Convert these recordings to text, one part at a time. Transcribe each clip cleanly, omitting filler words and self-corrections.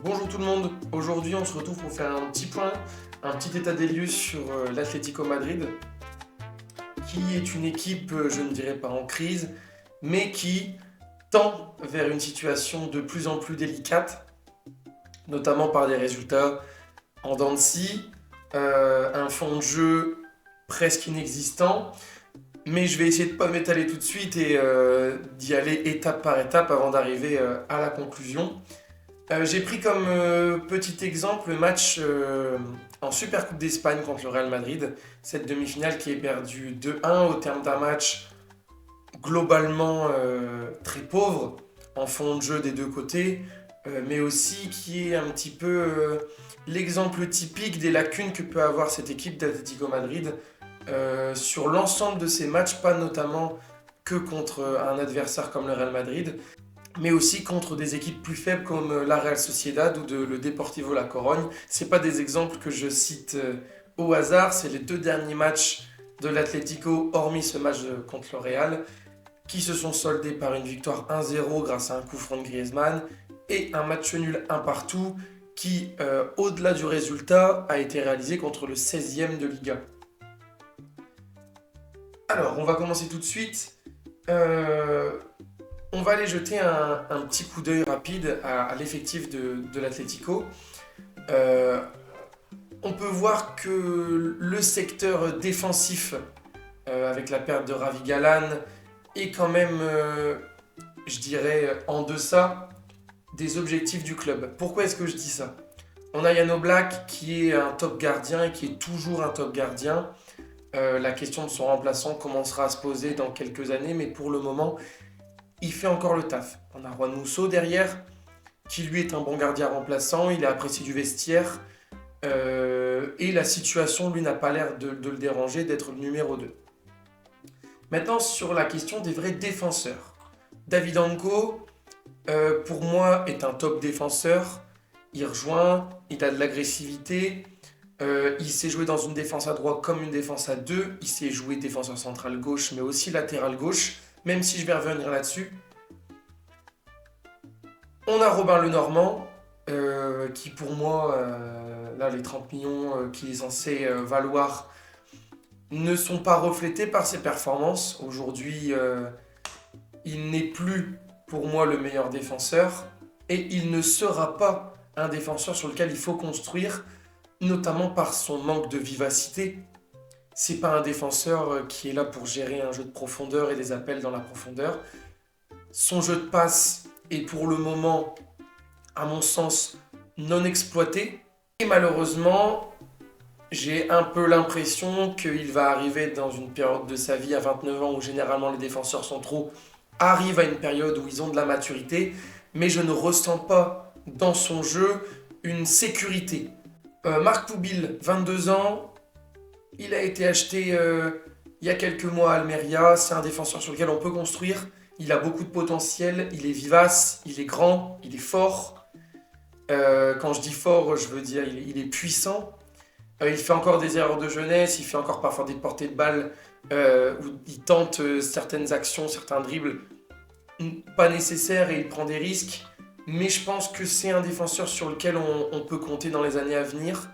Bonjour tout le monde, aujourd'hui on se retrouve pour faire un petit point, un petit état des lieux sur l'Atlético Madrid, qui est une équipe, je ne dirais pas en crise, mais qui tend vers une situation de plus en plus délicate, notamment par des résultats en dents de scie, un fond de jeu presque inexistant, mais je vais essayer de ne pas m'étaler tout de suite et d'y aller étape par étape avant d'arriver à la conclusion. J'ai pris comme petit exemple le match en Super Coupe d'Espagne contre le Real Madrid, cette demi-finale qui est perdue 2-1 au terme d'un match globalement très pauvre en fond de jeu des deux côtés, mais aussi qui est un petit peu l'exemple typique des lacunes que peut avoir cette équipe d'Atlético Madrid sur l'ensemble de ses matchs, pas notamment que contre un adversaire comme le Real Madrid, mais aussi contre des équipes plus faibles comme la Real Sociedad ou le Deportivo La Corogne. C'est pas des exemples que je cite au hasard, c'est les deux derniers matchs de l'Atlético, hormis ce match contre le Real, qui se sont soldés par une victoire 1-0 grâce à un coup franc de Griezmann et un match nul 1 partout qui, au-delà du résultat, a été réalisé contre le 16e de Liga. Alors, on va commencer tout de suite. On va aller jeter un petit coup d'œil rapide à l'effectif de l'Atlético. On peut voir que le secteur défensif, avec la perte de Ravi Galan, est quand même, je dirais, en deçà des objectifs du club. Pourquoi est-ce que je dis ça? On a Jan Oblak qui est un top gardien et qui est toujours un top gardien. La question de son remplaçant commencera à se poser dans quelques années, mais pour le moment, il fait encore le taf. On a Juan Musso derrière, qui lui est un bon gardien remplaçant, il est apprécié du vestiaire, et la situation, lui, n'a pas l'air de le déranger d'être le numéro 2. Maintenant, sur la question des vrais défenseurs. David Anco, pour moi, est un top défenseur. Il rejoint, il a de l'agressivité, il sait jouer dans une défense à droite comme une défense à deux, il sait jouer défenseur central gauche, mais aussi latéral gauche, même si je vais revenir là-dessus. On a Robin Lenormand, qui pour moi, là les 30 millions qu'il est censé valoir, ne sont pas reflétés par ses performances. Aujourd'hui, il n'est plus pour moi le meilleur défenseur, et il ne sera pas un défenseur sur lequel il faut construire, notamment par son manque de vivacité. C'est pas un défenseur qui est là pour gérer un jeu de profondeur et des appels dans la profondeur. Son jeu de passe est pour le moment, à mon sens, non exploité. Et malheureusement, j'ai un peu l'impression qu'il va arriver dans une période de sa vie à 29 ans où généralement les défenseurs centraux arrivent à une période où ils ont de la maturité, mais je ne ressens pas dans son jeu une sécurité. Marc Poubil, 22 ans, il a été acheté il y a quelques mois à Almeria, c'est un défenseur sur lequel on peut construire, il a beaucoup de potentiel, il est vivace, il est grand, il est fort. Quand je dis fort, je veux dire il est puissant. Il fait encore des erreurs de jeunesse, il fait encore parfois des portées de balles où il tente certaines actions, certains dribbles pas nécessaires et il prend des risques. Mais je pense que c'est un défenseur sur lequel on peut compter dans les années à venir.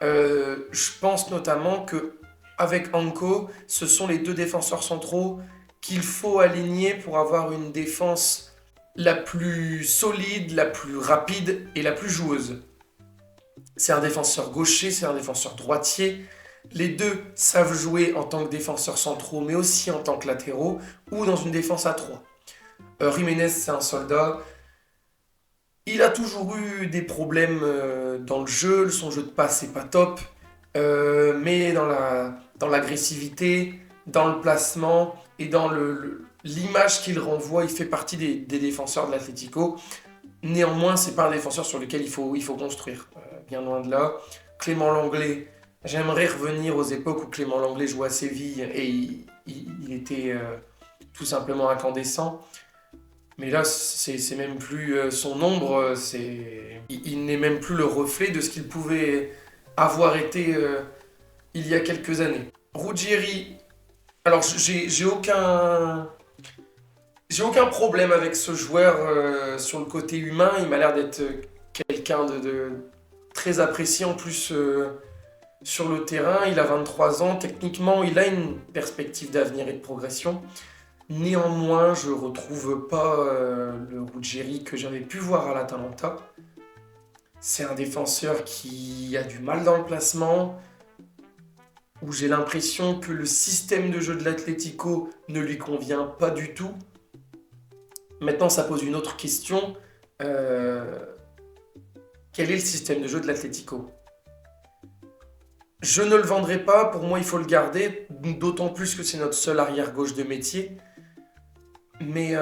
Je pense notamment que avec Anco, ce sont les deux défenseurs centraux qu'il faut aligner pour avoir une défense la plus solide, la plus rapide et la plus joueuse. C'est un défenseur gaucher, c'est un défenseur droitier. Les deux savent jouer en tant que défenseurs centraux, mais aussi en tant que latéraux, ou dans une défense à 3. Jiménez, c'est un soldat. Il a toujours eu des problèmes dans le jeu, son jeu de passe n'est pas top, mais dans l'agressivité, dans le placement et dans l'image qu'il renvoie, il fait partie des défenseurs de l'Atlético. Néanmoins, c'est pas un défenseur sur lequel il faut construire, bien loin de là. Clément Lenglet, j'aimerais revenir aux époques où Clément Lenglet jouait à Séville et il était tout simplement incandescent. Mais là, c'est même plus son ombre, il n'est même plus le reflet de ce qu'il pouvait avoir été il y a quelques années. Ruggieri, alors j'ai aucun problème avec ce joueur sur le côté humain, il m'a l'air d'être quelqu'un de très apprécié en plus sur le terrain. Il a 23 ans. Techniquement, il a une perspective d'avenir et de progression. Néanmoins, je ne retrouve pas le Ruggeri que j'avais pu voir à l'Atalanta. C'est un défenseur qui a du mal dans le placement, où j'ai l'impression que le système de jeu de l'Atlético ne lui convient pas du tout. Maintenant, ça pose une autre question. Quel est le système de jeu de l'Atlético ? Je ne le vendrai pas, pour moi il faut le garder, d'autant plus que c'est notre seul arrière-gauche de métier. Mais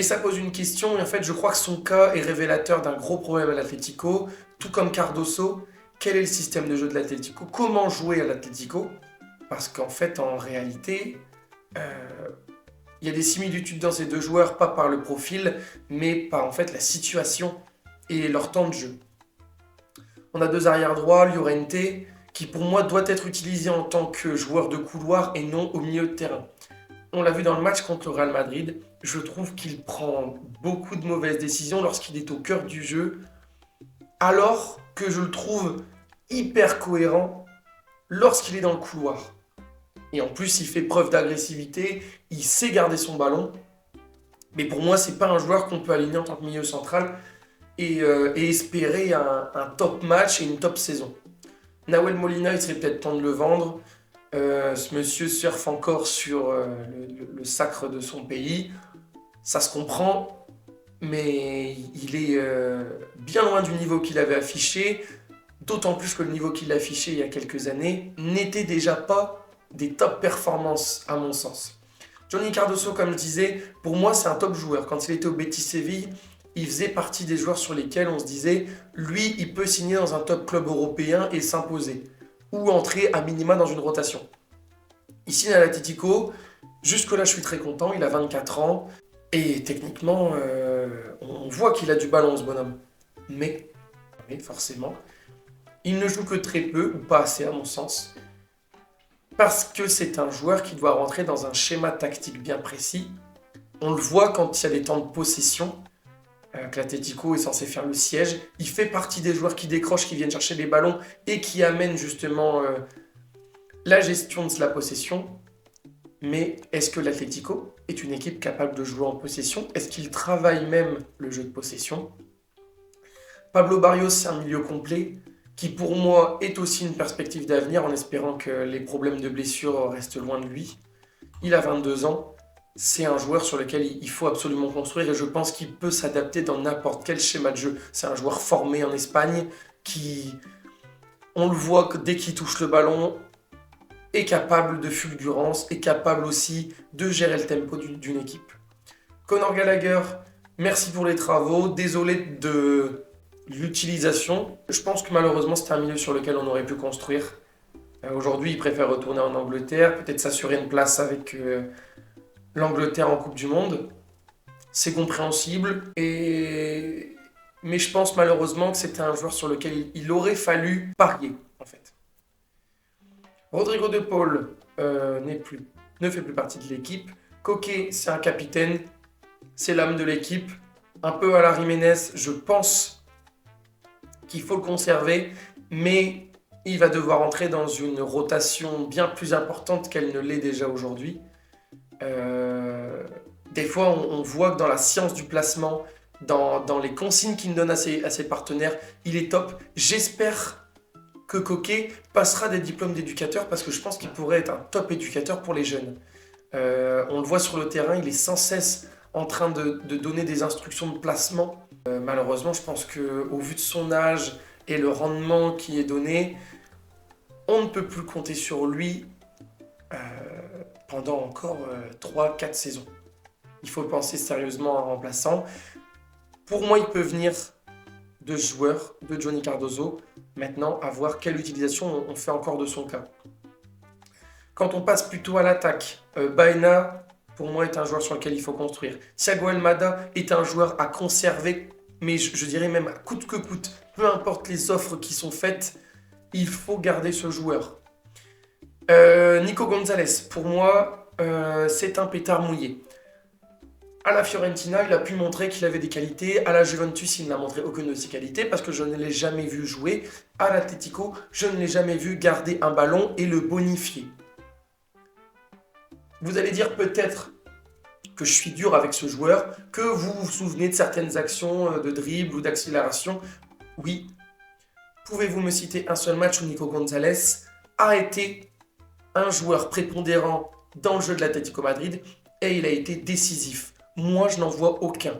ça pose une question, et en fait je crois que son cas est révélateur d'un gros problème à l'Atlético, tout comme Cardoso. Quel est le système de jeu de l'Atlético ? Comment jouer à l'Atlético ? Parce qu'en fait, en réalité, il y a des similitudes dans ces deux joueurs, pas par le profil, mais par en fait la situation et leur temps de jeu. On a deux arrières droits, Llorente, qui pour moi doit être utilisé en tant que joueur de couloir et non au milieu de terrain. On l'a vu dans le match contre le Real Madrid, je trouve qu'il prend beaucoup de mauvaises décisions lorsqu'il est au cœur du jeu, alors que je le trouve hyper cohérent lorsqu'il est dans le couloir. Et en plus, il fait preuve d'agressivité, il sait garder son ballon. Mais pour moi, c'est pas un joueur qu'on peut aligner en tant que milieu central et espérer un top match et une top saison. Nahuel Molina, il serait peut-être temps de le vendre. Ce monsieur surfe encore sur le sacre de son pays. Ça se comprend, mais il est bien loin du niveau qu'il avait affiché. D'autant plus que le niveau qu'il affichait il y a quelques années n'était déjà pas des top performances à mon sens. Johnny Cardoso, comme je disais, pour moi c'est un top joueur. Quand il était au Betis Séville, il faisait partie des joueurs sur lesquels on se disait lui, il peut signer dans un top club européen et s'imposer, ou entrer à minima dans une rotation. Ici à l'Atlético, jusque-là je suis très content, il a 24 ans, et techniquement, on voit qu'il a du ballon ce bonhomme. Mais forcément, il ne joue que très peu, ou pas assez à mon sens, parce que c'est un joueur qui doit rentrer dans un schéma tactique bien précis. On le voit quand il y a des temps de possession, que l'Atlético est censé faire le siège. Il fait partie des joueurs qui décrochent, qui viennent chercher les ballons et qui amènent justement la gestion de la possession. Mais est-ce que l'Atlético est une équipe capable de jouer en possession ? Est-ce qu'il travaille même le jeu de possession ? Pablo Barrios, c'est un milieu complet qui pour moi est aussi une perspective d'avenir en espérant que les problèmes de blessure restent loin de lui. Il a 22 ans, c'est un joueur sur lequel il faut absolument construire et je pense qu'il peut s'adapter dans n'importe quel schéma de jeu. C'est un joueur formé en Espagne qui, on le voit que dès qu'il touche le ballon, est capable de fulgurance, est capable aussi de gérer le tempo d'une équipe. Conor Gallagher, merci pour les travaux, désolé de l'utilisation. Je pense que malheureusement c'est un milieu sur lequel on aurait pu construire. Aujourd'hui il préfère retourner en Angleterre, peut-être s'assurer une place avec l'Angleterre en Coupe du Monde. C'est compréhensible, mais je pense malheureusement que c'était un joueur sur lequel il aurait fallu parier en fait. Rodrigo de Paul ne fait plus partie de l'équipe. Koke, c'est un capitaine, c'est l'âme de l'équipe. Un peu à la Jiménez, je pense qu'il faut le conserver, mais il va devoir entrer dans une rotation bien plus importante qu'elle ne l'est déjà aujourd'hui. Des fois, on voit que dans la science du placement, dans les consignes qu'il donne à ses partenaires, il est top. J'espère que Koke passera des diplômes d'éducateur parce que je pense qu'il pourrait être un top éducateur pour les jeunes. On le voit sur le terrain, il est sans cesse en train de donner des instructions de placement. Malheureusement, je pense qu'au vu de son âge et le rendement qui est donné, on ne peut plus compter sur lui pendant encore 3-4 saisons. Il faut penser sérieusement à un remplaçant. Pour moi, il peut venir de ce joueur, de Johnny Cardoso. Maintenant, à voir quelle utilisation on fait encore de son cas. Quand on passe plutôt à l'attaque, Baena, pour moi, est un joueur sur lequel il faut construire. Thiago Almada est un joueur à conserver, mais je dirais même à coûte que coûte. Peu importe les offres qui sont faites, il faut garder ce joueur. Nico Gonzalez, pour moi, c'est un pétard mouillé. À la Fiorentina, il a pu montrer qu'il avait des qualités. À la Juventus, il n'a montré aucune de ses qualités parce que je ne l'ai jamais vu jouer. À l'Atlético, je ne l'ai jamais vu garder un ballon et le bonifier. Vous allez dire peut-être que je suis dur avec ce joueur, que vous vous souvenez de certaines actions de dribble ou d'accélération. Oui. Pouvez-vous me citer un seul match où Nico Gonzalez a été un joueur prépondérant dans le jeu de l'Atlético Madrid et il a été décisif? Moi, je n'en vois aucun.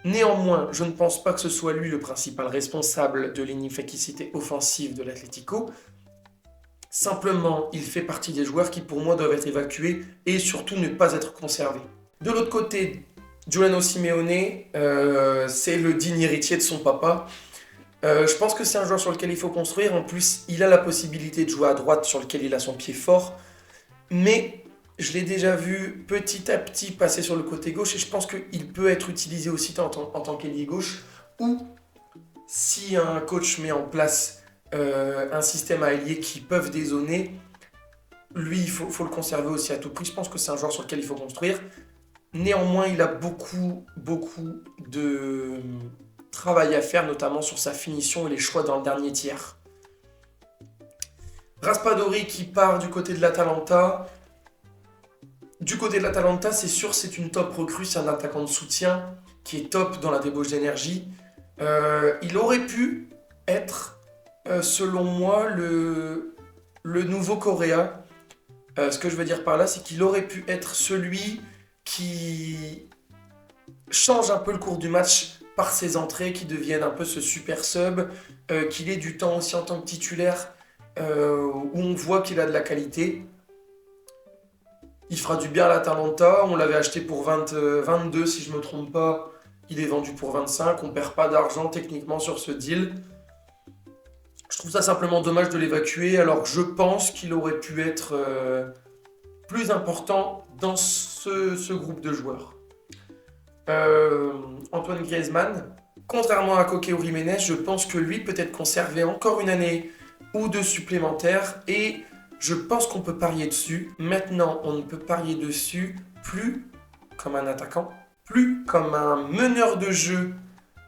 Néanmoins, je ne pense pas que ce soit lui le principal responsable de l'inefficacité offensive de l'Atlético. Simplement, il fait partie des joueurs qui, pour moi, doivent être évacués et surtout ne pas être conservés. De l'autre côté, Giuliano Simeone, c'est le digne héritier de son papa. Je pense que c'est un joueur sur lequel il faut construire. En plus, il a la possibilité de jouer à droite sur lequel il a son pied fort. Mais je l'ai déjà vu petit à petit passer sur le côté gauche et je pense qu'il peut être utilisé aussi en tant qu'ailier gauche. Ou si un coach met en place un système à ailier qui peuvent dézoner, lui, il faut le conserver aussi à tout prix. Je pense que c'est un joueur sur lequel il faut construire. Néanmoins, il a beaucoup de travail à faire, notamment sur sa finition et les choix dans le dernier tiers. Raspadori qui part du côté de l'Atalanta. Du côté de l'Atalanta, c'est sûr, c'est une top recrue, c'est un attaquant de soutien qui est top dans la débauche d'énergie. Il aurait pu être, selon moi, le nouveau Correa. Ce que je veux dire par là, c'est qu'il aurait pu être celui qui change un peu le cours du match par ses entrées, qui deviennent un peu ce super sub, qu'il ait du temps aussi en tant que titulaire, où on voit qu'il a de la qualité. Il fera du bien à l'Atalanta, on l'avait acheté pour 22 si je ne me trompe pas, il est vendu pour 25, on ne perd pas d'argent techniquement sur ce deal. Je trouve ça simplement dommage de l'évacuer, alors que je pense qu'il aurait pu être plus important dans ce groupe de joueurs. Antoine Griezmann, contrairement à Coque ou Jiménez, je pense que lui peut être conservé encore une année ou deux supplémentaires et je pense qu'on peut parier dessus. Maintenant, on ne peut parier dessus plus comme un attaquant, plus comme un meneur de jeu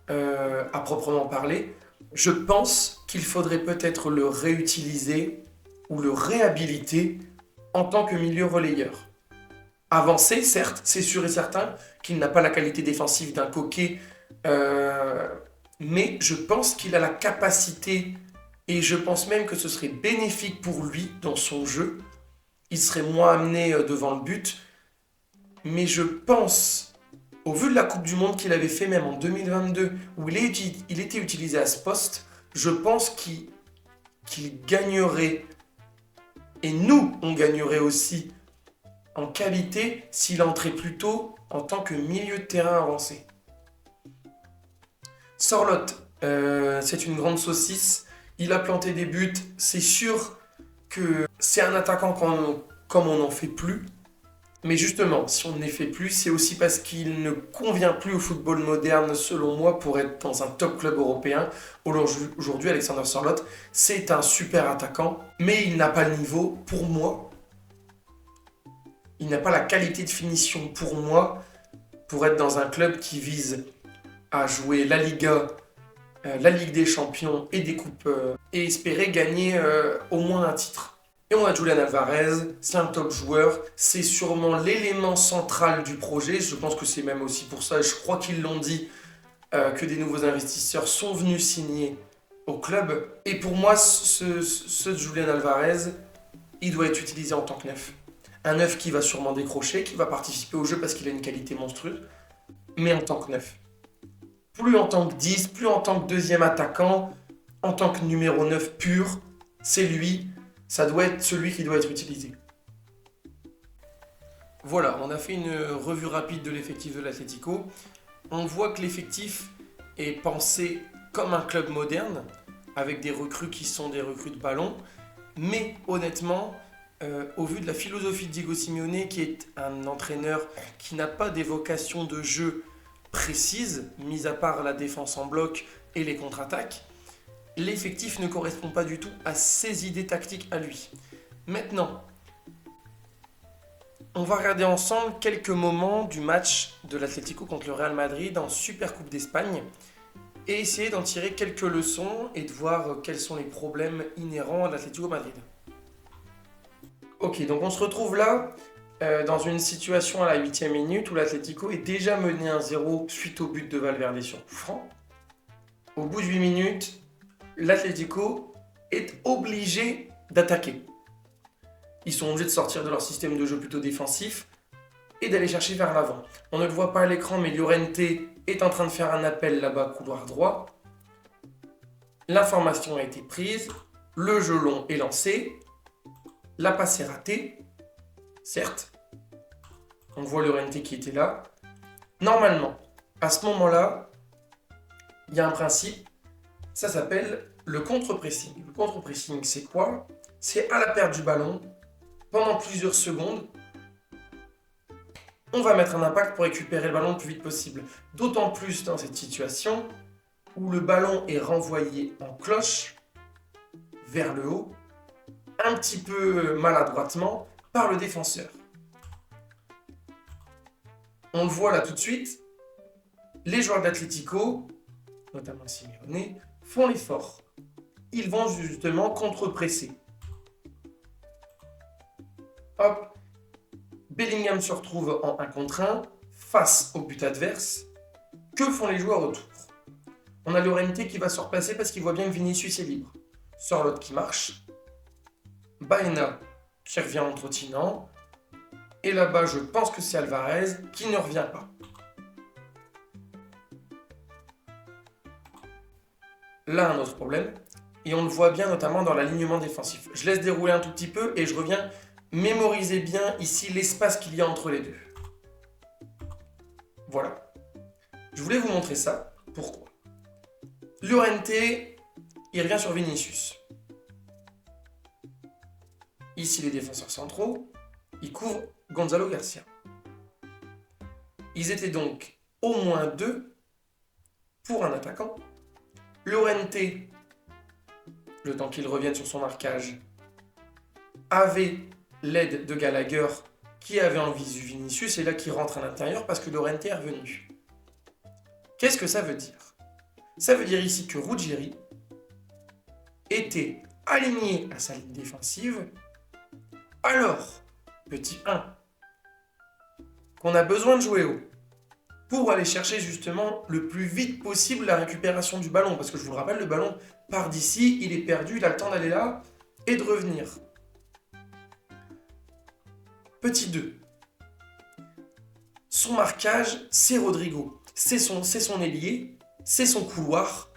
à proprement parler. Je pense qu'il faudrait peut-être le réutiliser ou le réhabiliter en tant que milieu relayeur. Avancé, certes, c'est sûr et certain qu'il n'a pas la qualité défensive d'un Coquet, mais je pense qu'il a la capacité, et je pense même que ce serait bénéfique pour lui dans son jeu. Il serait moins amené devant le but, mais je pense, au vu de la Coupe du Monde qu'il avait fait même en 2022, où il était utilisé à ce poste, je pense qu'il gagnerait, et nous, on gagnerait aussi en qualité s'il entrait plus tôt en tant que milieu de terrain avancé. Sorloth, c'est une grande saucisse. Il a planté des buts. C'est sûr que c'est un attaquant comme on n'en fait plus. Mais justement, si on n'en fait plus, c'est aussi parce qu'il ne convient plus au football moderne, selon moi, pour être dans un top club européen. Aujourd'hui, Alexander Sorloth, c'est un super attaquant, mais il n'a pas le niveau, pour moi. Il n'a pas la qualité de finition, pour moi, pour être dans un club qui vise à jouer la Liga, la Ligue des Champions et des coupes, et espérer gagner au moins un titre. Et on a Julian Alvarez, c'est un top joueur, c'est sûrement l'élément central du projet, je pense que c'est même aussi pour ça, et je crois qu'ils l'ont dit, que des nouveaux investisseurs sont venus signer au club. Et pour moi, ce Julian Alvarez, il doit être utilisé en tant que neuf. Un neuf qui va sûrement décrocher, qui va participer au jeu parce qu'il a une qualité monstrueuse, mais en tant que neuf. Plus en tant que 10, plus en tant que deuxième attaquant, en tant que numéro 9 pur, c'est lui, ça doit être celui qui doit être utilisé. Voilà, on a fait une revue rapide de l'effectif de l'Atlético. On voit que l'effectif est pensé comme un club moderne, avec des recrues qui sont des recrues de ballon, mais honnêtement, au vu de la philosophie de Diego Simeone, qui est un entraîneur qui n'a pas des vocations de jeu précises, mis à part la défense en bloc et les contre-attaques, l'effectif ne correspond pas du tout à ses idées tactiques à lui. Maintenant, On va regarder ensemble quelques moments du match de l'Atlético contre le Real Madrid en Supercoupe d'Espagne et essayer d'en tirer quelques leçons et de voir quels sont les problèmes inhérents à l'Atlético Madrid. Ok, donc on se retrouve là dans une situation à la 8e minute où l'Atlético est déjà mené 1-0 suite au but de Valverde sur coup franc. Au bout de 8 minutes, l'Atlético est obligé d'attaquer. Ils sont obligés de sortir de leur système de jeu plutôt défensif et d'aller chercher vers l'avant. On ne le voit pas à l'écran, mais Llorente est en train de faire un appel là-bas, couloir droit. L'information a été prise, le jeu long est lancé, la passe est ratée, certes. On voit Llorente qui était là. Normalement, à ce moment-là, il y a un principe, ça s'appelle le contre-pressing. Le contre-pressing, c'est quoi? C'est à la perte du ballon, pendant plusieurs secondes, on va mettre un impact pour récupérer le ballon le plus vite possible. D'autant plus dans cette situation où le ballon est renvoyé en cloche vers le haut, un petit peu maladroitement, par le défenseur. On le voit là tout de suite, les joueurs d'Atlético, notamment Simeone, font l'effort. Ils vont justement contre-presser. Hop, Bellingham se retrouve en 1 contre 1 face au but adverse. Que font les joueurs autour? On a Llorente qui va se replacer parce qu'il voit bien que Vinicius est libre. Sort l'autre qui marche. Baena qui revient en trottinant. Et là-bas, je pense que c'est Alvarez qui ne revient pas. Là, un autre problème. Et on le voit bien notamment dans l'alignement défensif. Je laisse dérouler un tout petit peu et je reviens. Mémorisez bien ici l'espace qu'il y a entre les deux. Voilà. Je voulais vous montrer ça. Pourquoi? Llorente, il revient sur Vinicius. Ici, les défenseurs centraux, ils couvrent Gonzalo Garcia. Ils étaient donc au moins 2 pour un attaquant. Llorente, le temps qu'il revienne sur son marquage, avait l'aide de Gallagher qui avait en visu Vinicius et là qui rentre à l'intérieur parce que Llorente est revenu. Qu'est-ce que ça veut dire? Ça veut dire ici que Ruggieri était aligné à sa ligne défensive. Alors, petit 1, qu'on a besoin de jouer haut pour aller chercher justement le plus vite possible la récupération du ballon. Parce que je vous le rappelle, le ballon part d'ici, il est perdu, il a le temps d'aller là et de revenir. Petit 2. Son marquage, c'est Rodrigo. C'est son ailier, c'est son couloir.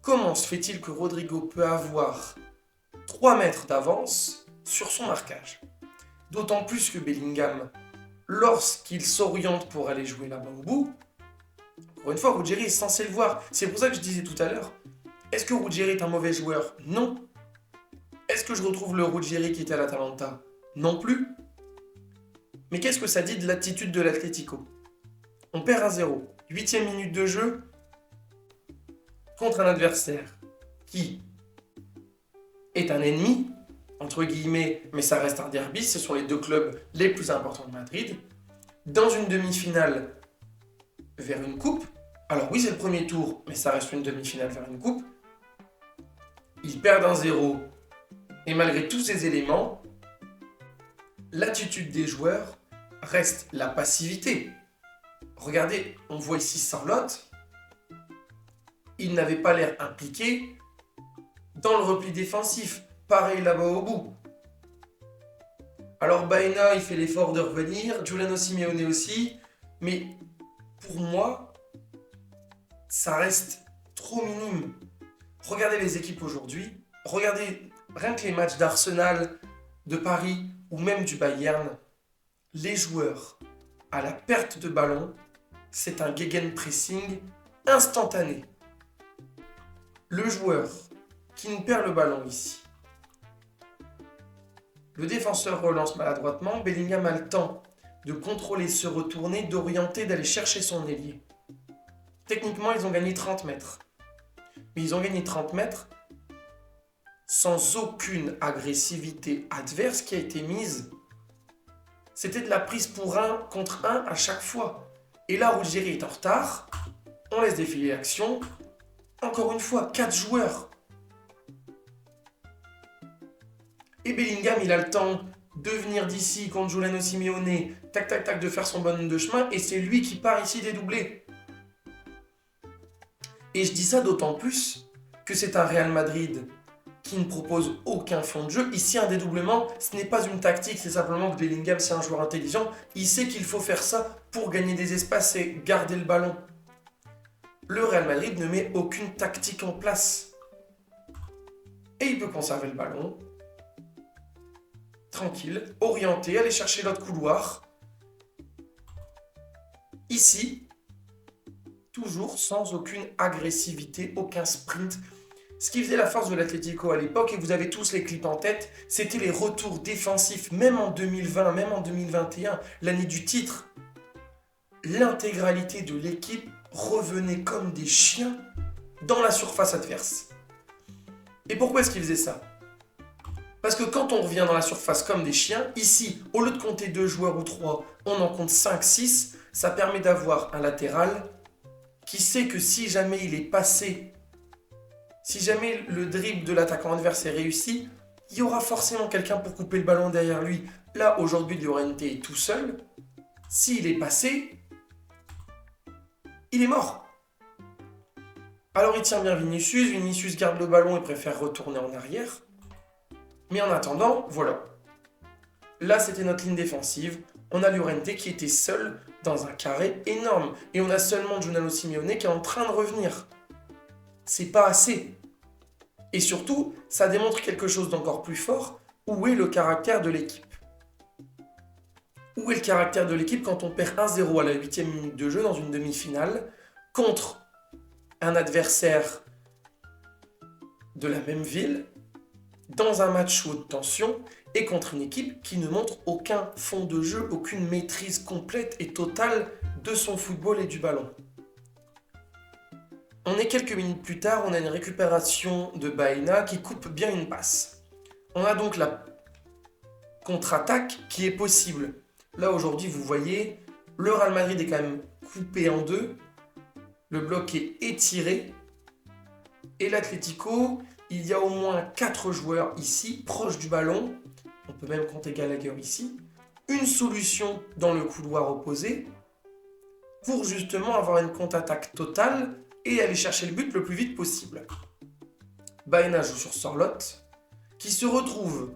Comment se fait-il que Rodrigo peut avoir 3 mètres d'avance sur son marquage? D'autant plus que Bellingham, lorsqu'il s'oriente pour aller jouer là-bas au bout, encore une fois, Ruggieri est censé le voir. C'est pour ça que je disais tout à l'heure, est-ce que Ruggieri est un mauvais joueur? Non. Est-ce que je retrouve le Ruggieri qui était à l'Atalanta? Non plus. Mais qu'est-ce que ça dit de l'attitude de l'Atlético? On perd 1-0. 8e minute de jeu contre un adversaire qui est un ennemi, entre guillemets, mais ça reste un derby. Ce sont les 2 clubs les plus importants de Madrid. Dans une demi-finale vers une coupe. Alors oui, c'est le premier tour, mais ça reste une demi-finale vers une coupe. Ils perdent 1-0. Et malgré tous ces éléments, l'attitude des joueurs reste la passivité. Regardez, on voit ici Sarlotte. Il n'avait pas l'air impliqué dans le repli défensif. Pareil là-bas au bout. Alors Baena, il fait l'effort de revenir. Giuliano Simeone aussi. Mais pour moi, ça reste trop minime. Regardez les équipes aujourd'hui. Regardez rien que les matchs d'Arsenal, de Paris ou même du Bayern. Les joueurs, à la perte de ballon, c'est un gegenpressing instantané. Le joueur qui nous perd le ballon ici, le défenseur relance maladroitement, Bellingham a le temps de contrôler, se retourner, d'orienter, d'aller chercher son ailier. Techniquement, ils ont gagné 30 mètres. Mais ils ont gagné 30 mètres sans aucune agressivité adverse qui a été mise c'était de la prise pour 1 contre 1 à chaque fois. Et là, Ruggieri est en retard, on laisse défiler l'action. Encore une fois, 4 joueurs. Et Bellingham, il a le temps de venir d'ici contre Giuliano Simeone, tac tac tac, de faire son bonhomme de chemin, et c'est lui qui part ici dédoubler. Et je dis ça d'autant plus que c'est un Real Madrid qui ne propose aucun fond de jeu. Ici, un dédoublement, ce n'est pas une tactique, c'est simplement que Bellingham, c'est un joueur intelligent. Il sait qu'il faut faire ça pour gagner des espaces et garder le ballon. Le Real Madrid ne met aucune tactique en place. Et il peut conserver le ballon, tranquille, orienté, aller chercher l'autre couloir. Ici, toujours sans aucune agressivité, aucun sprint. Ce qui faisait la force de l'Atlético à l'époque, et vous avez tous les clips en tête, c'était les retours défensifs, même en 2020, même en 2021, l'année du titre. L'intégralité de l'équipe revenait comme des chiens dans la surface adverse. Et pourquoi est-ce qu'ils faisaient ça? Parce que quand on revient dans la surface comme des chiens, ici, au lieu de compter 2 joueurs ou 3, on en compte 5, 6, ça permet d'avoir un latéral qui sait que si jamais il est passé, si jamais le dribble de l'attaquant adverse est réussi, il y aura forcément quelqu'un pour couper le ballon derrière lui. Là, aujourd'hui, Llorente est tout seul. S'il est passé, il est mort. Alors il tient bien Vinicius, Vinicius garde le ballon et préfère retourner en arrière. Mais en attendant, voilà. Là, c'était notre ligne défensive. On a Llorente qui était seul dans un carré énorme. Et on a seulement Giuliano Simeone qui est en train de revenir. C'est pas assez. Et surtout, ça démontre quelque chose d'encore plus fort. Où est le caractère de l'équipe? Où est le caractère de l'équipe quand on perd 1-0 à la 8e minute de jeu dans une demi-finale contre un adversaire de la même ville, dans un match haute tension, et contre une équipe qui ne montre aucun fond de jeu, aucune maîtrise complète et totale de son football et du ballon. On est quelques minutes plus tard, on a une récupération de Baena qui coupe bien une passe. On a donc la contre-attaque qui est possible. Là aujourd'hui, vous voyez, le Real Madrid est quand même coupé en deux, le bloc est étiré, et l'Atlético, il y a au moins 4 joueurs ici, proches du ballon, on peut même compter Gallagher ici, une solution dans le couloir opposé, pour justement avoir une contre-attaque totale et aller chercher le but le plus vite possible. Baena joue sur Sorloth, qui se retrouve,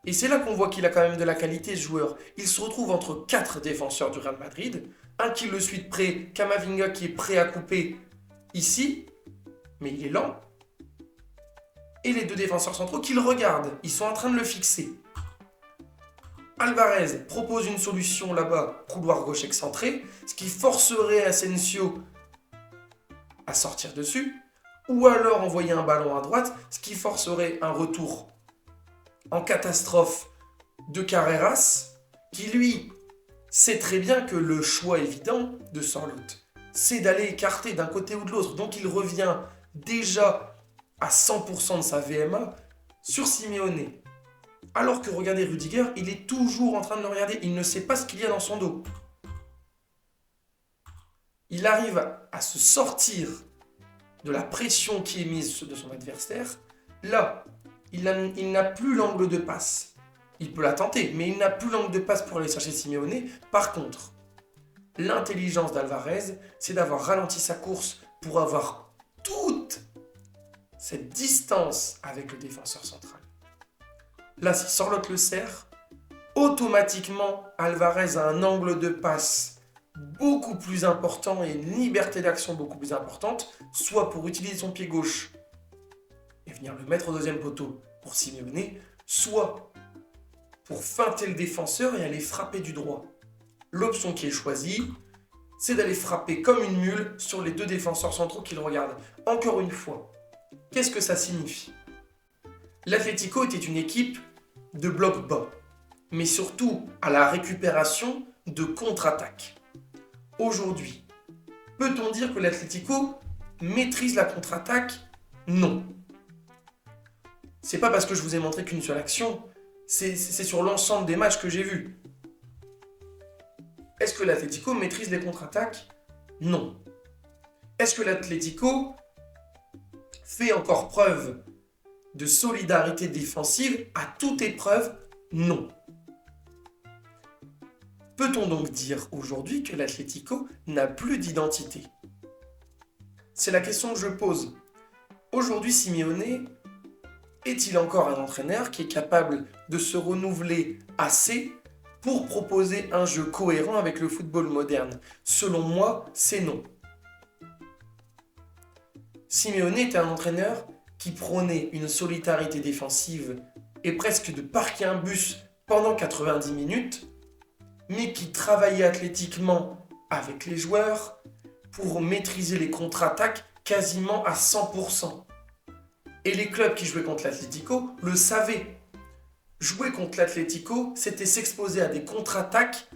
et c'est là qu'on voit qu'il a quand même de la qualité ce joueur, il se retrouve entre 4 défenseurs du Real Madrid, un qui le suit de près, Camavinga qui est prêt à couper ici, mais il est lent, et les 2 défenseurs centraux qui le regardent, ils sont en train de le fixer. Alvarez propose une solution là-bas, couloir gauche excentré, ce qui forcerait Asensio à sortir dessus, ou alors envoyer un ballon à droite, ce qui forcerait un retour en catastrophe de Carreras, qui lui sait très bien que le choix évident de Sorloth, c'est d'aller écarter d'un côté ou de l'autre, donc il revient déjà à 100% de sa VMA sur Simeone. Alors que regardez Rudiger, il est toujours en train de le regarder, il ne sait pas ce qu'il y a dans son dos. Il arrive à se sortir de la pression qui est mise de son adversaire. Là, il n'a plus l'angle de passe. Il peut la tenter, mais il n'a plus l'angle de passe pour aller chercher Simeone. Par contre, l'intelligence d'Alvarez, c'est d'avoir ralenti sa course pour avoir toute cette distance avec le défenseur central. Là, si Sorloth le serre, automatiquement, Alvarez a un angle de passe beaucoup plus important et une liberté d'action beaucoup plus importante, soit pour utiliser son pied gauche et venir le mettre au deuxième poteau pour Simeone, soit pour feinter le défenseur et aller frapper du droit. L'option qui est choisie, c'est d'aller frapper comme une mule sur les 2 défenseurs centraux qui le regardent. Encore une fois, qu'est-ce que ça signifie? L'Atlético était une équipe de bloc bas, mais surtout à la récupération de contre-attaque. Aujourd'hui, peut-on dire que l'Atlético maîtrise la contre-attaque? Non. C'est pas parce que je vous ai montré qu'une seule action, c'est sur l'ensemble des matchs que j'ai vus. que l'Atlético maîtrise les contre-attaques? Non. Est-ce que l'Atlético fait encore preuve de solidarité défensive à toute épreuve? Non. Peut-on donc dire aujourd'hui que l'Atlético n'a plus d'identité? C'est la question que je pose. Aujourd'hui, Simeone est-il encore un entraîneur qui est capable de se renouveler assez pour proposer un jeu cohérent avec le football moderne? Selon moi, c'est non. Simeone était un entraîneur qui prônait une solidarité défensive et presque de parquer un bus pendant 90 minutes, mais qui travaillait athlétiquement avec les joueurs pour maîtriser les contre-attaques quasiment à 100%. Et les clubs qui jouaient contre l'Atlético le savaient. Jouer contre l'Atlético, c'était s'exposer à des contre-attaques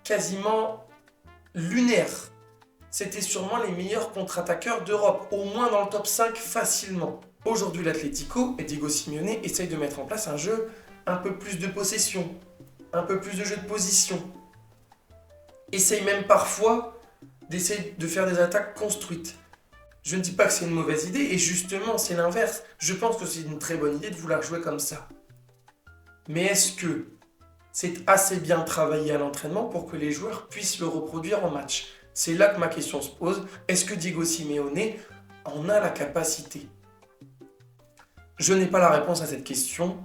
quasiment lunaires. C'était sûrement les meilleurs contre-attaqueurs d'Europe, au moins dans le top 5 facilement. Aujourd'hui, l'Atlético et Diego Simeone essayent de mettre en place un jeu un peu plus de possession, un peu plus de jeu de position. Essayent même parfois d'essayer de faire des attaques construites. Je ne dis pas que c'est une mauvaise idée, et justement, c'est l'inverse. Je pense que c'est une très bonne idée de vouloir jouer comme ça. Mais est-ce que c'est assez bien travaillé à l'entraînement pour que les joueurs puissent le reproduire en match? C'est là que ma question se pose. Est-ce que Diego Simeone en a la capacité? Je n'ai pas la réponse à cette question,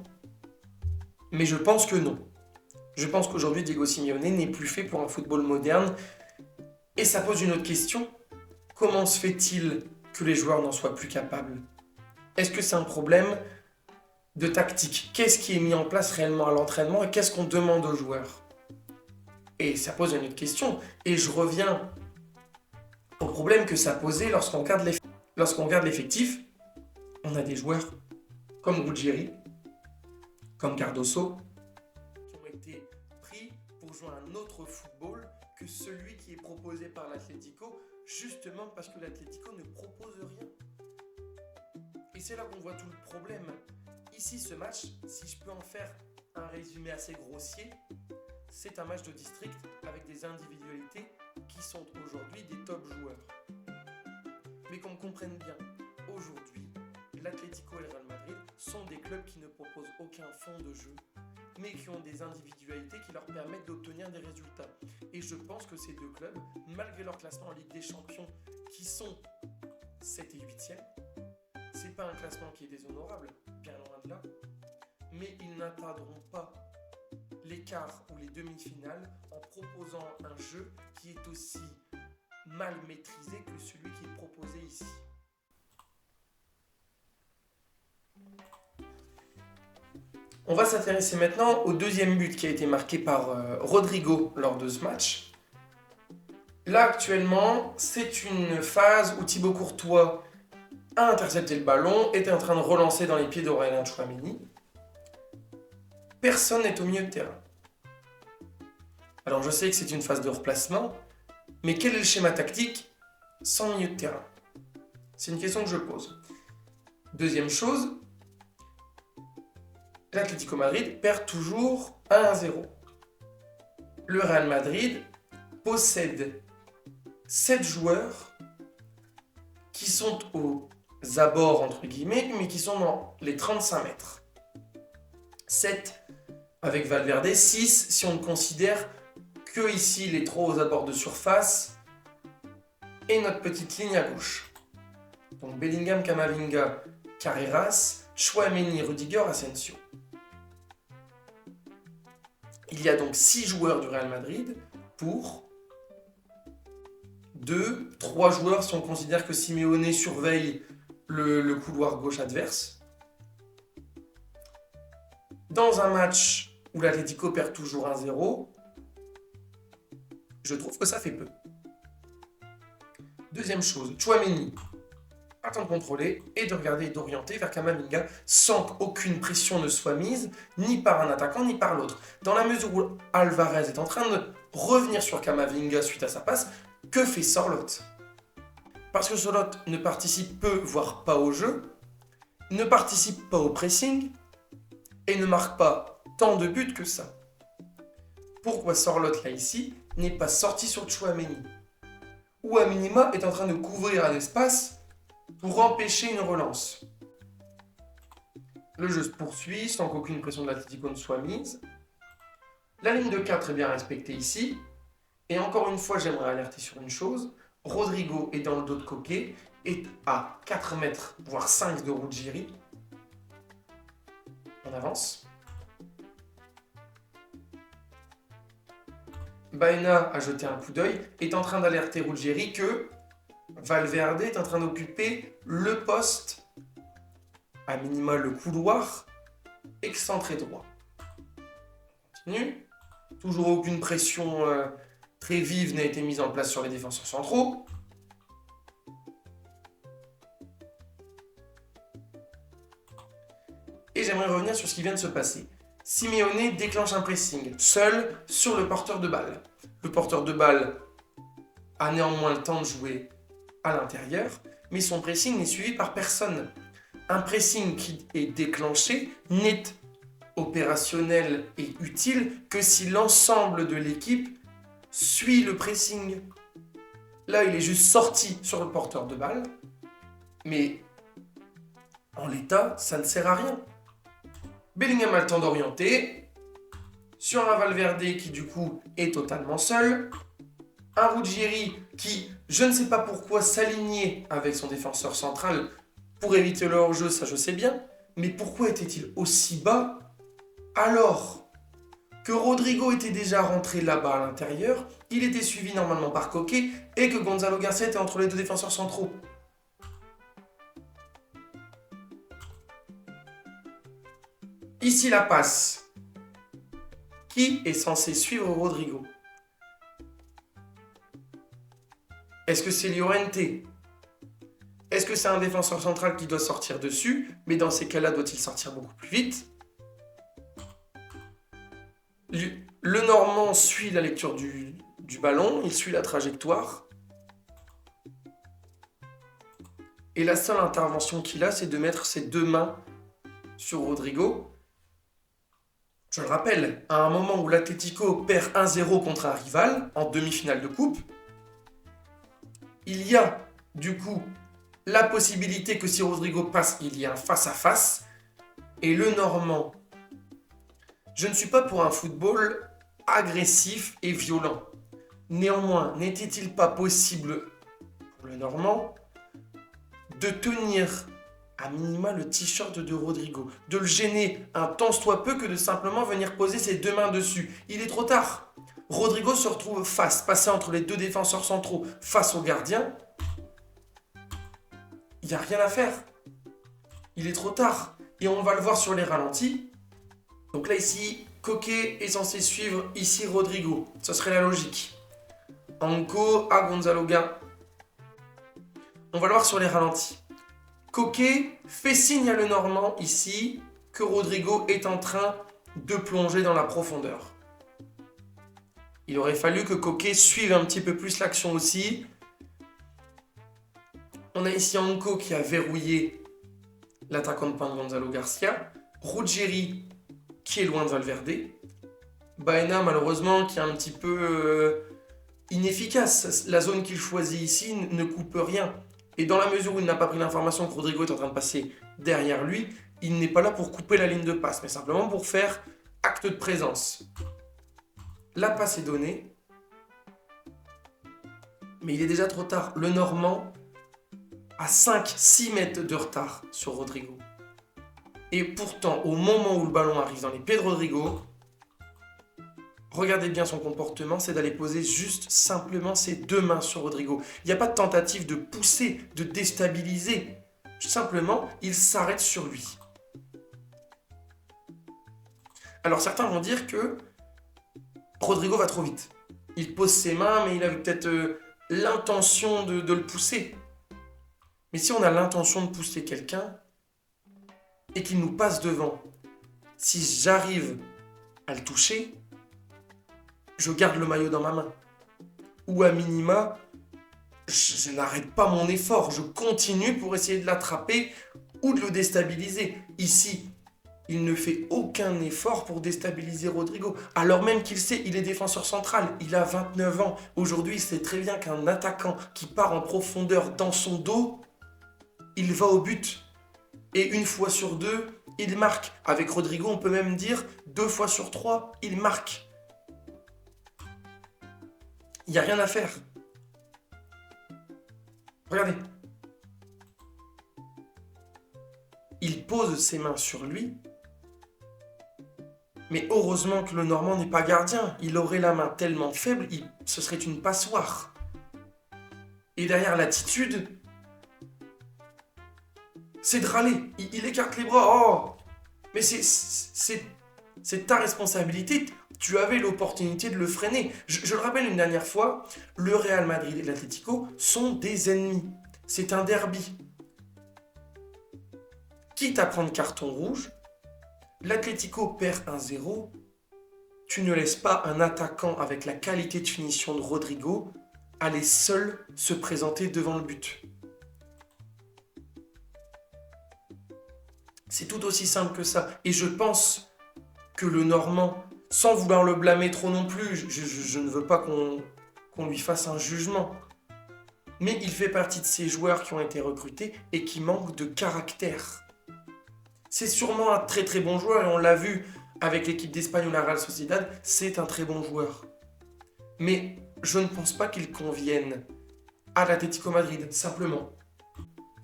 mais je pense que non. Je pense qu'aujourd'hui, Diego Simeone n'est plus fait pour un football moderne. Et ça pose une autre question. Comment se fait-il que les joueurs n'en soient plus capables? Est-ce que c'est un problème de tactique? Qu'est-ce qui est mis en place réellement à l'entraînement et qu'est-ce qu'on demande aux joueurs? Et ça pose une autre question. Et je reviens au problème que ça posait lorsqu'on regarde l'effectif. On a des joueurs comme Ruggieri, comme Cardoso, qui ont été pris pour jouer un autre football que celui qui est proposé par l'Atlético, justement parce que l'Atlético ne propose rien. Et c'est là qu'on voit tout le problème. Ici, ce match, si je peux en faire un résumé assez grossier, c'est un match de district avec des individualités qui sont aujourd'hui des top joueurs. Mais qu'on me comprenne bien, aujourd'hui, l'Atlético et le Real Madrid sont des clubs qui ne proposent aucun fond de jeu, mais qui ont des individualités qui leur permettent d'obtenir des résultats. Et je pense que ces deux clubs, malgré leur classement en Ligue des Champions, qui sont 7 et 8e, c'est pas un classement qui est déshonorable, bien loin de là, mais ils n'atteindront pas l'écart ou les demi-finales en proposant un jeu qui est aussi mal maîtrisé que celui qui est proposé ici. On va s'intéresser maintenant au deuxième but qui a été marqué par Rodrigo lors de ce match. Là, actuellement, c'est une phase où Thibaut Courtois a intercepté le ballon, était en train de relancer dans les pieds d'Aurélien Tchouaméni. Personne n'est au milieu de terrain. Alors je sais que c'est une phase de replacement, mais quel est le schéma tactique sans milieu de terrain? C'est une question que je pose. Deuxième chose, l'Atlético Madrid perd toujours 1-0. Le Real Madrid possède 7 joueurs qui sont aux abords, entre guillemets, mais qui sont dans les 35 mètres. 7 avec Valverde, 6 si on ne considère que ici les 3 aux abords de surface et notre petite ligne à gauche. Donc Bellingham, Camavinga, Carreras, Tchouaméni, Rudiger, Asensio. Il y a donc 6 joueurs du Real Madrid pour 3 joueurs si on considère que Simeone surveille le couloir gauche adverse. Dans un match où l'Atlético perd toujours 1-0, je trouve que ça fait peu. Deuxième chose, Tchouaméni attend de contrôler et de regarder et d'orienter vers Camavinga sans qu'aucune pression ne soit mise, ni par un attaquant ni par l'autre. Dans la mesure où Alvarez est en train de revenir sur Camavinga suite à sa passe, que fait Sorloth? Parce que Sorloth ne participe peu, voire pas au jeu, ne participe pas au pressing et ne marque pas tant de buts que ça. Pourquoi Sorloth là ici n'est pas sorti sur Tchouaméni, ou à minima est en train de couvrir un espace pour empêcher une relance. Le jeu se poursuit sans qu'aucune pression de l'Atlético ne soit mise. La ligne de 4 est bien respectée ici. Et encore une fois, j'aimerais alerter sur une chose. Rodrigo est dans le dos de Koké, est à 4 mètres, voire 5 de Ruggieri. On avance. Baena a jeté un coup d'œil, est en train d'alerter Ruggieri que Valverde est en train d'occuper le poste, à minima le couloir, excentré droit. On continue. Toujours aucune pression très vive n'a été mise en place sur les défenseurs centraux. Et j'aimerais revenir sur ce qui vient de se passer. Simeone déclenche un pressing, seul sur le porteur de balle. Le porteur de balle a néanmoins le temps de jouer à l'intérieur, mais son pressing n'est suivi par personne. Un pressing qui est déclenché n'est opérationnel et utile que si l'ensemble de l'équipe suit le pressing. Là, il est juste sorti sur le porteur de balle, mais en l'état, ça ne sert à rien. Bellingham a le temps d'orienter sur un Valverde qui du coup est totalement seul. Un Ruggieri qui, je ne sais pas pourquoi, s'alignait avec son défenseur central pour éviter le hors-jeu, ça je sais bien. Mais pourquoi était-il aussi bas alors que Rodrigo était déjà rentré là-bas à l'intérieur, il était suivi normalement par Koké et que Gonzalo Garcia était entre les deux défenseurs centraux? Ici la passe. Qui est censé suivre Rodrigo? Est-ce que c'est Llorente? Est-ce que c'est un défenseur central qui doit sortir dessus? Mais dans ces cas-là, doit-il sortir beaucoup plus vite? Le Normand suit la lecture du ballon, il suit la trajectoire. Et la seule intervention qu'il a, c'est de mettre ses deux mains sur Rodrigo. Je le rappelle, à un moment où l'Atlético perd 1-0 contre un rival, en demi-finale de coupe, il y a du coup la possibilité que si Rodrigo passe, il y a un face-à-face. Et le Normand, je ne suis pas pour un football agressif et violent. Néanmoins, n'était-il pas possible pour le Normand de tenir à minima le t-shirt de Rodrigo, de le gêner un tant soit peu que de simplement venir poser ses deux mains dessus? Il est trop tard. Rodrigo se retrouve passé entre les deux défenseurs centraux, face au gardien. Il n'y a rien à faire. Il est trop tard. Et on va le voir sur les ralentis. Donc là, ici, Koké est censé suivre ici Rodrigo. Ça serait la logique. Anko à Gonzaloga. On va le voir sur les ralentis. Koké fait signe à le Normand ici que Rodrigo est en train de plonger dans la profondeur. Il aurait fallu que Koké suive un petit peu plus l'action aussi. On a ici Anko qui a verrouillé l'attaquant de pointe Gonzalo Garcia. Ruggieri qui est loin de Valverde. Baena malheureusement qui est un petit peu inefficace. La zone qu'il choisit ici ne coupe rien. Et dans la mesure où il n'a pas pris l'information que Rodrigo est en train de passer derrière lui, il n'est pas là pour couper la ligne de passe, mais simplement pour faire acte de présence. La passe est donnée, mais il est déjà trop tard. Le Normand a 5-6 mètres de retard sur Rodrigo. Et pourtant, au moment où le ballon arrive dans les pieds de Rodrigo, regardez bien son comportement, c'est d'aller poser juste simplement ses deux mains sur Rodrigo. Il n'y a pas de tentative de pousser, de déstabiliser. Simplement, il s'arrête sur lui. Alors certains vont dire que Rodrigo va trop vite. Il pose ses mains, mais il avait peut-être l'intention de le pousser. Mais si on a l'intention de pousser quelqu'un et qu'il nous passe devant, si j'arrive à le toucher, je garde le maillot dans ma main. Ou à minima, je n'arrête pas mon effort. Je continue pour essayer de l'attraper ou de le déstabiliser. Ici, il ne fait aucun effort pour déstabiliser Rodrigo. Alors même qu'il sait, il est défenseur central, il a 29 ans. Aujourd'hui, il sait très bien qu'un attaquant qui part en profondeur dans son dos, il va au but. Et une fois sur deux, il marque. Avec Rodrigo, on peut même dire 2 fois sur 3, il marque. Il n'y a rien à faire. Regardez. Il pose ses mains sur lui. Mais heureusement que le Normand n'est pas gardien. Il aurait la main tellement faible, ce serait une passoire. Et derrière l'attitude, c'est de râler. Il écarte les bras. Oh, mais c'est ta responsabilité. Tu avais l'opportunité de le freiner. Je le rappelle une dernière fois, le Real Madrid et l'Atlético sont des ennemis. C'est un derby. Quitte à prendre carton rouge, l'Atlético perd 1-0. Tu ne laisses pas un attaquant avec la qualité de finition de Rodrigo aller seul se présenter devant le but. C'est tout aussi simple que ça. Et je pense que le Normand, sans vouloir le blâmer trop non plus, je ne veux pas qu'on lui fasse un jugement, mais il fait partie de ces joueurs qui ont été recrutés et qui manquent de caractère. C'est sûrement un très très bon joueur, et on l'a vu avec l'équipe d'Espagne ou la Real Sociedad, c'est un très bon joueur. Mais je ne pense pas qu'il convienne à l'Atlético Madrid, simplement.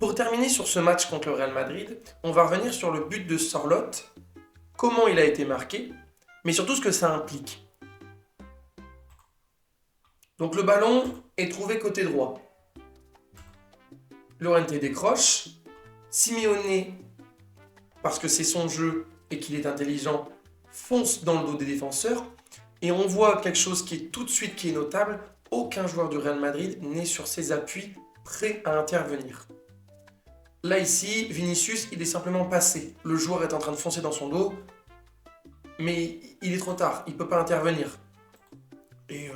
Pour terminer sur ce match contre le Real Madrid, on va revenir sur le but de Sorloth, comment il a été marqué, mais surtout ce que ça implique. Donc le ballon est trouvé côté droit. Llorente décroche. Simeone, parce que c'est son jeu et qu'il est intelligent, fonce dans le dos des défenseurs. Et on voit quelque chose qui est tout de suite qui est notable. Aucun joueur du Real Madrid n'est sur ses appuis prêt à intervenir. Là ici, Vinicius, il est simplement passé. Le joueur est en train de foncer dans son dos, mais il est trop tard, il ne peut pas intervenir. Et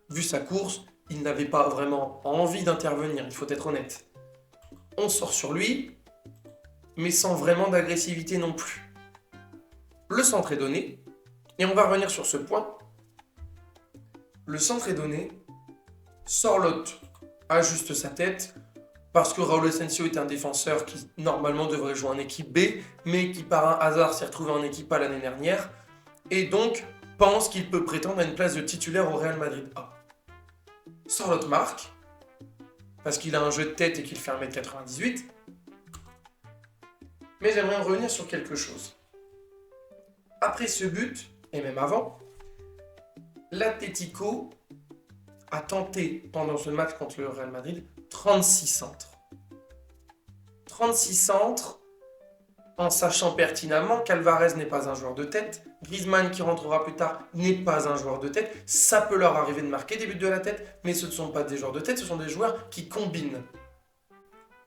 vu sa course, il n'avait pas vraiment envie d'intervenir, il faut être honnête. On sort sur lui, mais sans vraiment d'agressivité non plus. Le centre est donné, et on va revenir sur ce point. Le centre est donné, Sorloth ajuste sa tête, parce que Raúl Asensio est un défenseur qui normalement devrait jouer en équipe B, mais qui par un hasard s'est retrouvé en équipe A l'année dernière, et donc pense qu'il peut prétendre à une place de titulaire au Real Madrid A. Sorloth marque, parce qu'il a un jeu de tête et qu'il fait 1m98, mais j'aimerais revenir sur quelque chose. Après ce but, et même avant, l'Atlético a tenté pendant ce match contre le Real Madrid 36 centres. 36 centres en sachant pertinemment qu'Alvarez n'est pas un joueur de tête, Griezmann qui rentrera plus tard n'est pas un joueur de tête. Ça peut leur arriver de marquer des buts de la tête, mais ce ne sont pas des joueurs de tête, ce sont des joueurs qui combinent.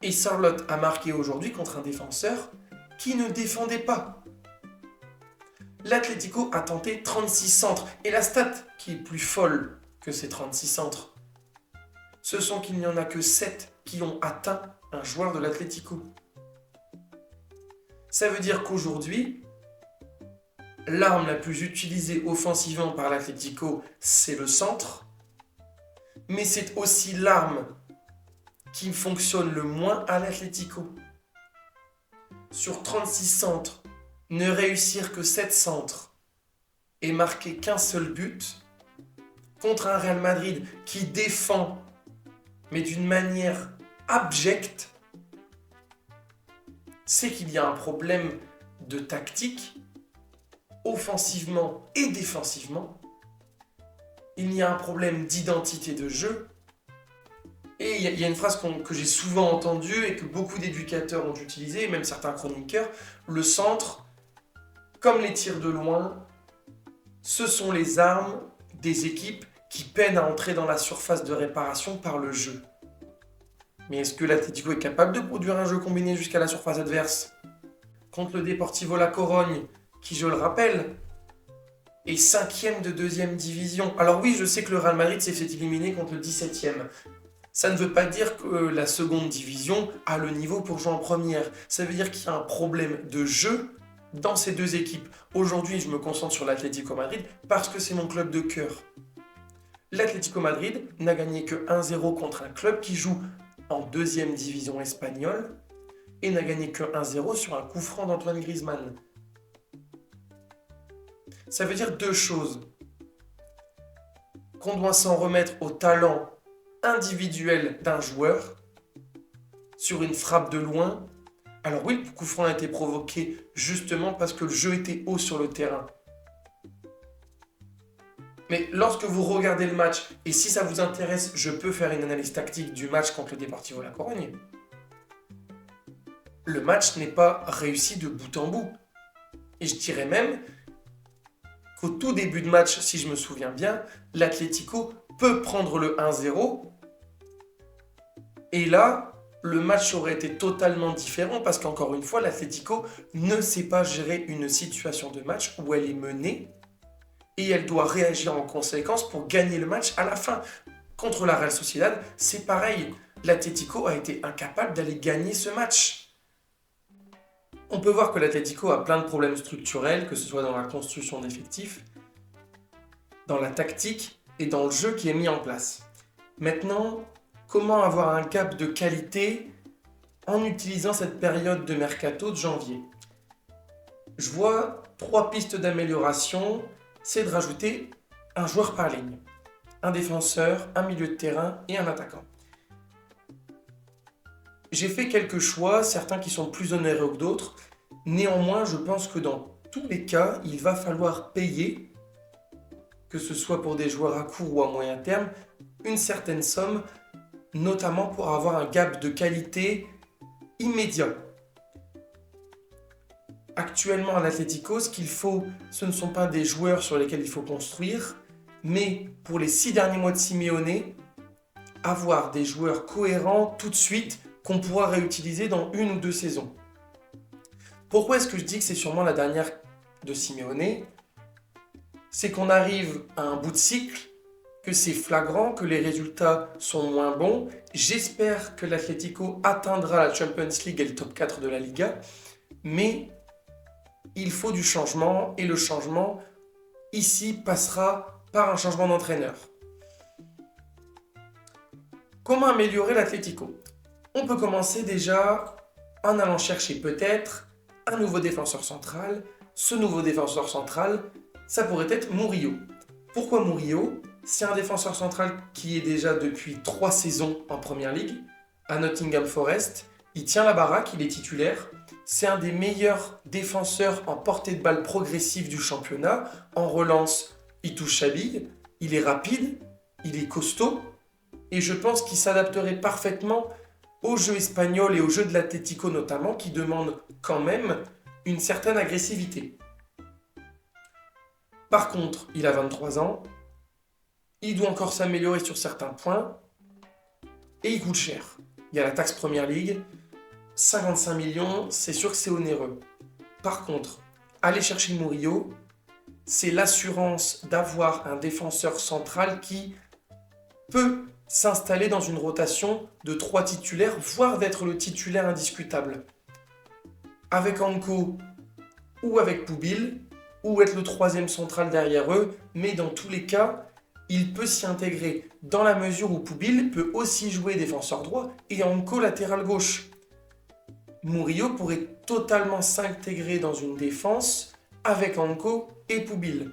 Et Sorloth a marqué aujourd'hui contre un défenseur qui ne défendait pas. L'Atlético a tenté 36 centres. Et la stat qui est plus folle que ces 36 centres, ce sont qu'il n'y en a que 7 qui ont atteint un joueur de l'Atlético. Ça veut dire qu'aujourd'hui, l'arme la plus utilisée offensivement par l'Atlético, c'est le centre, mais c'est aussi l'arme qui fonctionne le moins à l'Atlético. Sur 36 centres, ne réussir que 7 centres et marquer qu'un seul but contre un Real Madrid qui défend, mais d'une manière abjecte, c'est qu'il y a un problème de tactique, offensivement et défensivement. Il y a un problème d'identité de jeu. Et il y a une phrase que j'ai souvent entendue et que beaucoup d'éducateurs ont utilisée, et même certains chroniqueurs, le centre, comme les tirs de loin, ce sont les armes des équipes qui peinent à entrer dans la surface de réparation par le jeu. Mais est-ce que l'Atlético est capable de produire un jeu combiné jusqu'à la surface adverse? Contre le Deportivo La Corogne, qui, je le rappelle, est 5e de 2e division. Alors oui, je sais que le Real Madrid s'est fait éliminer contre le 17e. Ça ne veut pas dire que la seconde division a le niveau pour jouer en première. Ça veut dire qu'il y a un problème de jeu dans ces deux équipes. Aujourd'hui, je me concentre sur l'Atlético Madrid parce que c'est mon club de cœur. L'Atlético Madrid n'a gagné que 1-0 contre un club qui joue en deuxième division espagnole et n'a gagné que 1-0 sur un coup franc d'Antoine Griezmann. Ça veut dire deux choses. Qu'on doit s'en remettre au talent individuel d'un joueur sur une frappe de loin. Alors oui, le coup franc a été provoqué justement parce que le jeu était haut sur le terrain. Mais lorsque vous regardez le match, et si ça vous intéresse, je peux faire une analyse tactique du match contre le Deportivo La Corogne. Le match n'est pas réussi de bout en bout. Et je dirais même qu'au tout début de match, si je me souviens bien, l'Atlético peut prendre le 1-0. Et là, le match aurait été totalement différent parce qu'encore une fois, l'Atlético ne sait pas gérer une situation de match où elle est menée et elle doit réagir en conséquence pour gagner le match à la fin. Contre la Real Sociedad, c'est pareil. L'Atlético a été incapable d'aller gagner ce match. On peut voir que l'Atlético a plein de problèmes structurels, que ce soit dans la construction d'effectifs, dans la tactique et dans le jeu qui est mis en place. Maintenant, comment avoir un gap de qualité en utilisant cette période de mercato de janvier? Je vois 3 pistes d'amélioration. C'est de rajouter un joueur par ligne. Un défenseur, un milieu de terrain et un attaquant. J'ai fait quelques choix, certains qui sont plus onéreux que d'autres. Néanmoins, je pense que dans tous les cas, il va falloir payer, que ce soit pour des joueurs à court ou à moyen terme, une certaine somme, notamment pour avoir un gap de qualité immédiat. Actuellement à l'Atlético, ce qu'il faut, ce ne sont pas des joueurs sur lesquels il faut construire, mais pour les 6 derniers mois de Simeone, avoir des joueurs cohérents tout de suite qu'on pourra réutiliser dans 1 ou 2 saisons. Pourquoi est-ce que je dis que c'est sûrement la dernière de Simeone? C'est qu'on arrive à un bout de cycle, que c'est flagrant, que les résultats sont moins bons. J'espère que l'Atlético atteindra la Champions League et le top 4 de la Liga, mais il faut du changement et le changement ici passera par un changement d'entraîneur. Comment améliorer l'Atlético? On peut commencer déjà en allant chercher peut-être un nouveau défenseur central. Ce nouveau défenseur central, ça pourrait être Murillo. Pourquoi Murillo? C'est un défenseur central qui est déjà depuis 3 saisons en Première Ligue à Nottingham Forest. Il tient la baraque, il est titulaire. C'est un des meilleurs défenseurs en portée de balle progressive du championnat. En relance, il touche sa bille, il est rapide, il est costaud. Et je pense qu'il s'adapterait parfaitement au jeu espagnol et au jeu de l'Atlético notamment, qui demande quand même une certaine agressivité. Par contre, il a 23 ans, il doit encore s'améliorer sur certains points, et il coûte cher. Il y a la taxe Première Ligue, 55 millions, c'est sûr que c'est onéreux. Par contre, aller chercher Murillo, c'est l'assurance d'avoir un défenseur central qui peut s'installer dans une rotation de 3 titulaires, voire d'être le titulaire indiscutable. Avec Anko ou avec Pubil, ou être le 3e central derrière eux, mais dans tous les cas, il peut s'y intégrer dans la mesure où Pubil peut aussi jouer défenseur droit et Anko latéral gauche. Murillo pourrait totalement s'intégrer dans une défense avec Anko et Pubil.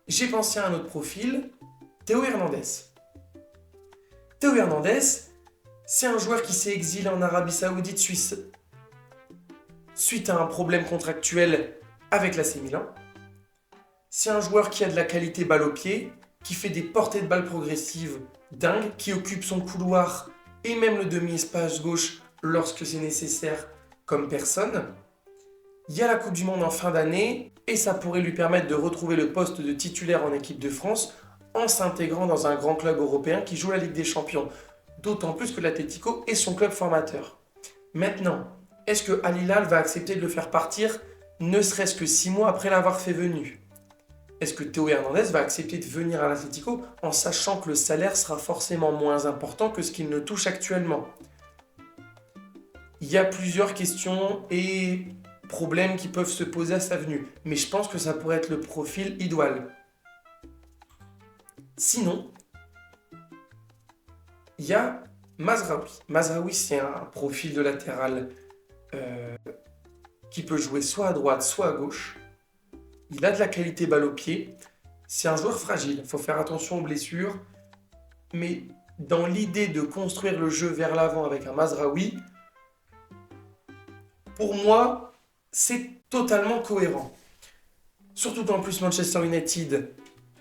J'ai pensé à un autre profil, Théo Hernandez. Théo Hernandez, c'est un joueur qui s'est exilé en Arabie Saoudite suite à un problème contractuel avec l'AC Milan. C'est un joueur qui a de la qualité balle au pied, qui fait des portées de balle progressives dingues, qui occupe son couloir et même le demi-espace gauche lorsque c'est nécessaire comme personne. Il y a la Coupe du Monde en fin d'année et ça pourrait lui permettre de retrouver le poste de titulaire en équipe de France en s'intégrant dans un grand club européen qui joue la Ligue des Champions. D'autant plus que l'Atlético est son club formateur. Maintenant, est-ce que Al Hilal va accepter de le faire partir ne serait-ce que 6 mois après l'avoir fait venir? Est-ce que Théo Hernandez va accepter de venir à l'Atlético en sachant que le salaire sera forcément moins important que ce qu'il ne touche actuellement? Il y a plusieurs questions et problèmes qui peuvent se poser à sa venue. Mais je pense que ça pourrait être le profil idéal. Sinon, il y a Mazraoui. Mazraoui, c'est un profil de latéral qui peut jouer soit à droite, soit à gauche. Il a de la qualité balle au pied. C'est un joueur fragile. Il faut faire attention aux blessures. Mais dans l'idée de construire le jeu vers l'avant avec un Mazraoui, pour moi, c'est totalement cohérent. Surtout qu'en plus, Manchester United,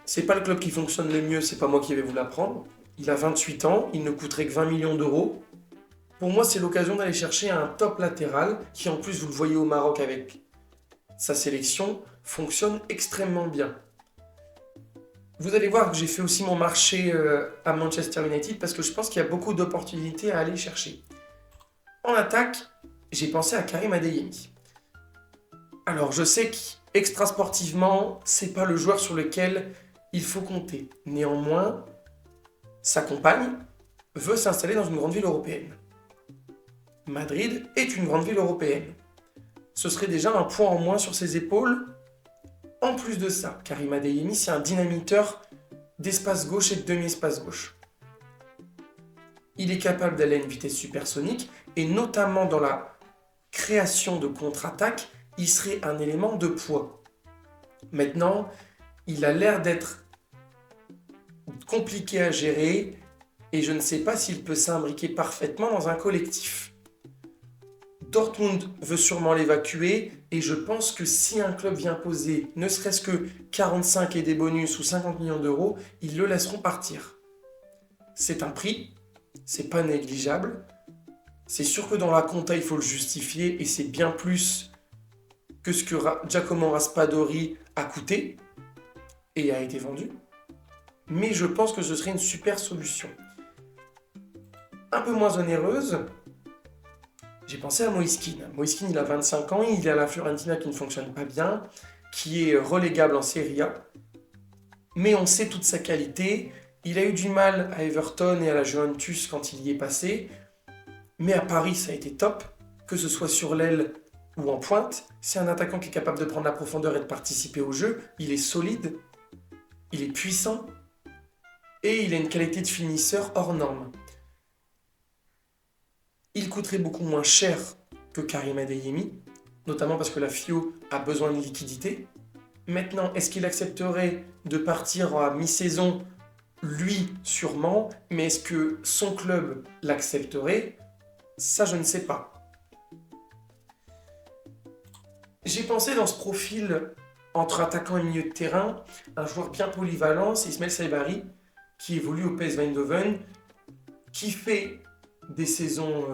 c'est pas le club qui fonctionne le mieux, c'est pas moi qui vais vous l'apprendre. Il a 28 ans, il ne coûterait que 20 millions d'euros. Pour moi, c'est l'occasion d'aller chercher un top latéral qui, en plus, vous le voyez au Maroc avec sa sélection, fonctionne extrêmement bien. Vous allez voir que j'ai fait aussi mon marché à Manchester United parce que je pense qu'il y a beaucoup d'opportunités à aller chercher. En attaque, j'ai pensé à Karim Adeyemi. Alors, je sais qu'extra sportivement, c'est pas le joueur sur lequel il faut compter. Néanmoins, sa compagne veut s'installer dans une grande ville européenne. Madrid est une grande ville européenne. Ce serait déjà un poids en moins sur ses épaules. En plus de ça, Karim Adeyemi, c'est un dynamiteur d'espace gauche et de demi-espace gauche. Il est capable d'aller à une vitesse supersonique et notamment dans la création de contre-attaque, il serait un élément de poids. Maintenant, il a l'air d'être compliqué à gérer et je ne sais pas s'il peut s'imbriquer parfaitement dans un collectif. Dortmund veut sûrement l'évacuer et je pense que si un club vient poser ne serait-ce que 45 et des bonus ou 50 millions d'euros, ils le laisseront partir. C'est un prix, c'est pas négligeable. C'est sûr que dans la compta, il faut le justifier et c'est bien plus que ce que Giacomo Raspadori a coûté et a été vendu. Mais je pense que ce serait une super solution. Un peu moins onéreuse, j'ai pensé à Moïse Kean. Moïse Kean, il a 25 ans, il est à la Fiorentina qui ne fonctionne pas bien, qui est relégable en Serie A. Mais on sait toute sa qualité. Il a eu du mal à Everton et à la Juventus quand il y est passé. Mais à Paris, ça a été top. Que ce soit sur l'aile ou en pointe, c'est un attaquant qui est capable de prendre la profondeur et de participer au jeu. Il est solide, il est puissant et il a une qualité de finisseur hors norme. Il coûterait beaucoup moins cher que Karim Adeyemi, notamment parce que la Fio a besoin de liquidité. Maintenant, est-ce qu'il accepterait de partir à mi-saison? Lui, sûrement, mais est-ce que son club l'accepterait? Ça, je ne sais pas. J'ai pensé dans ce profil, entre attaquant et milieu de terrain, un joueur bien polyvalent, c'est Ismaël Saibari, qui évolue au PSV Eindhoven, qui fait des saisons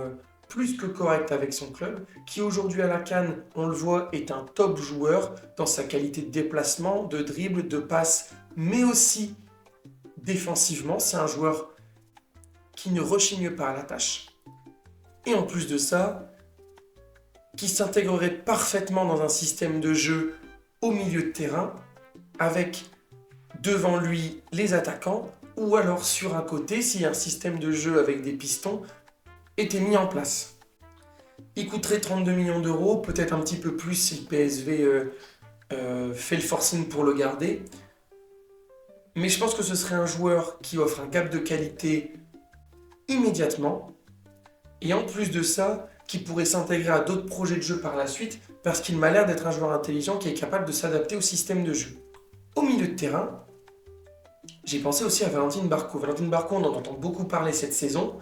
plus que correctes avec son club, qui aujourd'hui à la CAN, on le voit, est un top joueur dans sa qualité de déplacement, de dribble, de passe, mais aussi défensivement. C'est un joueur qui ne rechigne pas à la tâche. Et en plus de ça, qui s'intégrerait parfaitement dans un système de jeu au milieu de terrain, avec devant lui les attaquants, ou alors sur un côté, si un système de jeu avec des pistons était mis en place. Il coûterait 32 millions d'euros, peut-être un petit peu plus si le PSV fait le forcing pour le garder. Mais je pense que ce serait un joueur qui offre un gap de qualité immédiatement, et en plus de ça, qui pourrait s'intégrer à d'autres projets de jeu par la suite, parce qu'il m'a l'air d'être un joueur intelligent qui est capable de s'adapter au système de jeu. Au milieu de terrain, j'ai pensé aussi à Valentine Barco. Valentine Barco, on en entend beaucoup parler cette saison,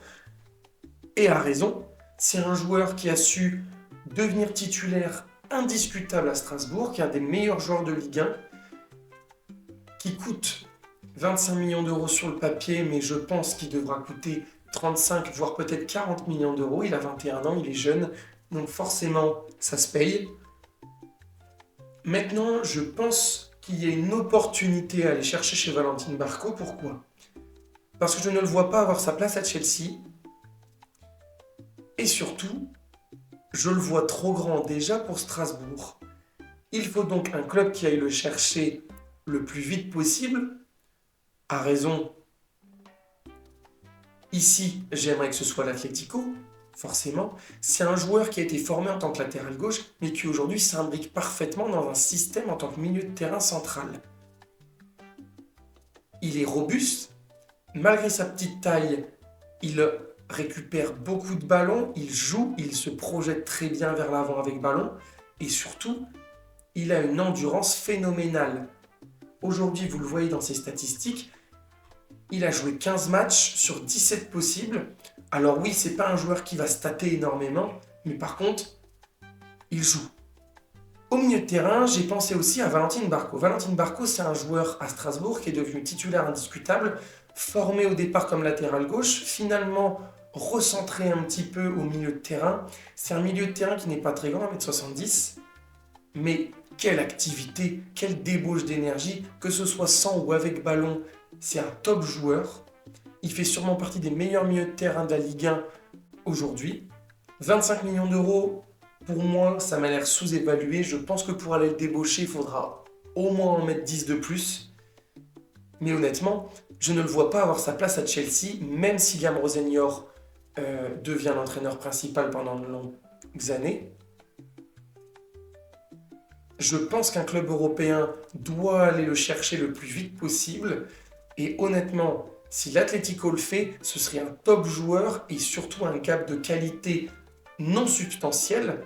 et à raison. C'est un joueur qui a su devenir titulaire indiscutable à Strasbourg, qui est un des meilleurs joueurs de Ligue 1, qui coûte 25 millions d'euros sur le papier, mais je pense qu'il devra coûter 35, voire peut-être 40 millions d'euros. Il a 21 ans, il est jeune, donc forcément, ça se paye. Maintenant, je pense qu'il y a une opportunité à aller chercher chez Valentine Barco. Pourquoi? Parce que je ne le vois pas avoir sa place à Chelsea. Et surtout, je le vois trop grand déjà pour Strasbourg. Il faut donc un club qui aille le chercher le plus vite possible, à raison. Ici, j'aimerais que ce soit l'Atlético, forcément. C'est un joueur qui a été formé en tant que latéral gauche, mais qui aujourd'hui s'imbrique parfaitement dans un système en tant que milieu de terrain central. Il est robuste, malgré sa petite taille, il récupère beaucoup de ballons, il joue, il se projette très bien vers l'avant avec ballon, et surtout, il a une endurance phénoménale. Aujourd'hui, vous le voyez dans ses statistiques, il a joué 15 matchs sur 17 possibles. Alors oui, c'est pas un joueur qui va stater énormément, mais par contre, il joue. Au milieu de terrain, j'ai pensé aussi à Valentin Barco. Valentin Barco, c'est un joueur à Strasbourg qui est devenu titulaire indiscutable, formé au départ comme latéral gauche, finalement recentré un petit peu au milieu de terrain. C'est un milieu de terrain qui n'est pas très grand, 1m70, mais quelle activité, quelle débauche d'énergie, que ce soit sans ou avec ballon, c'est un top joueur. Il fait sûrement partie des meilleurs milieux de terrain de la Ligue 1 aujourd'hui. 25 millions d'euros, pour moi, ça m'a l'air sous-évalué. Je pense que pour aller le débaucher, il faudra au moins en mettre 10 de plus. Mais honnêtement, je ne le vois pas avoir sa place à Chelsea, même si Liam Rosenior devient l'entraîneur principal pendant de longues années. Je pense qu'un club européen doit aller le chercher le plus vite possible. Et honnêtement, si l'Atlético le fait, ce serait un top joueur et surtout un gap de qualité non substantiel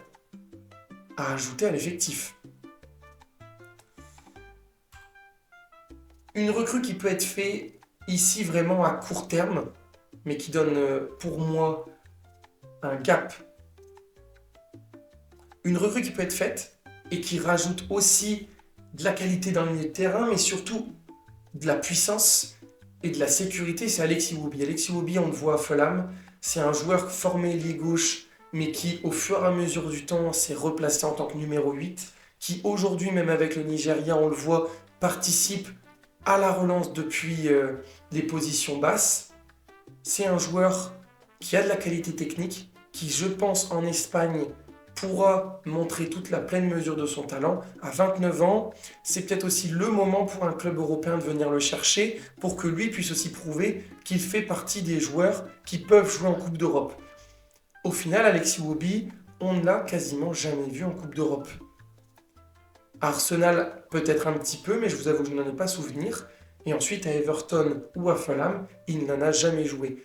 à ajouter à l'effectif. Une recrue qui peut être faite ici vraiment à court terme, mais qui donne pour moi un gap. Une recrue qui peut être faite et qui rajoute aussi de la qualité dans le milieu de terrain, mais surtout de la puissance et de la sécurité, c'est Alexis Iwobi. Alexis Iwobi, on le voit à Fulham, c'est un joueur formé ailier gauche, mais qui, au fur et à mesure du temps, s'est replacé en tant que numéro 8, qui aujourd'hui, même avec le Nigeria, on le voit, participe à la relance depuis les positions basses. C'est un joueur qui a de la qualité technique, qui, je pense, en Espagne, pourra montrer toute la pleine mesure de son talent. À 29 ans, c'est peut-être aussi le moment pour un club européen de venir le chercher, pour que lui puisse aussi prouver qu'il fait partie des joueurs qui peuvent jouer en Coupe d'Europe. Au final, Alexis Iwobi, on ne l'a quasiment jamais vu en Coupe d'Europe. À Arsenal, peut-être un petit peu, mais je vous avoue que je n'en ai pas souvenir. Et ensuite, à Everton ou à Fulham, il n'en a jamais joué.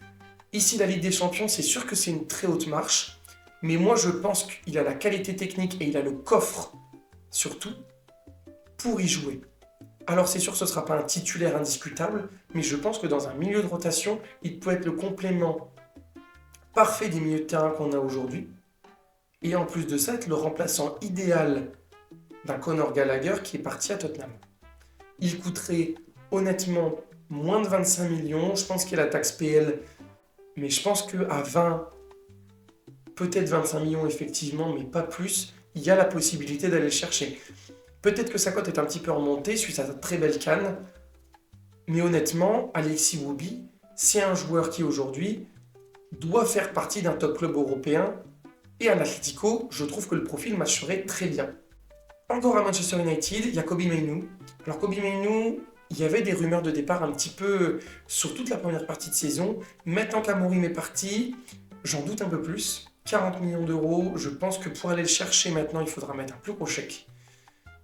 Ici, la Ligue des Champions, c'est sûr que c'est une très haute marche. Mais moi, je pense qu'il a la qualité technique et il a le coffre, surtout, pour y jouer. Alors, c'est sûr que ce ne sera pas un titulaire indiscutable, mais je pense que dans un milieu de rotation, il peut être le complément parfait des milieux de terrain qu'on a aujourd'hui. Et en plus de ça, être le remplaçant idéal d'un Conor Gallagher qui est parti à Tottenham. Il coûterait honnêtement moins de 25 millions. Je pense qu'il y a la taxe PL, mais je pense qu'à 20, peut-être 25 millions effectivement, mais pas plus, il y a la possibilité d'aller le chercher. Peut-être que sa cote est un petit peu remontée suite à sa très belle canne, mais honnêtement, Alexis Iwobi, c'est un joueur qui aujourd'hui doit faire partie d'un top club européen, et à l'Atlético, je trouve que le profil matcherait très bien. Encore à Manchester United, il y a Kobbie Mainoo. Alors Kobbie Mainoo, il y avait des rumeurs de départ un petit peu sur toute la première partie de saison. Maintenant qu'Amorim est parti, j'en doute un peu plus. 40 millions d'euros, je pense que pour aller le chercher maintenant, il faudra mettre un plus gros chèque.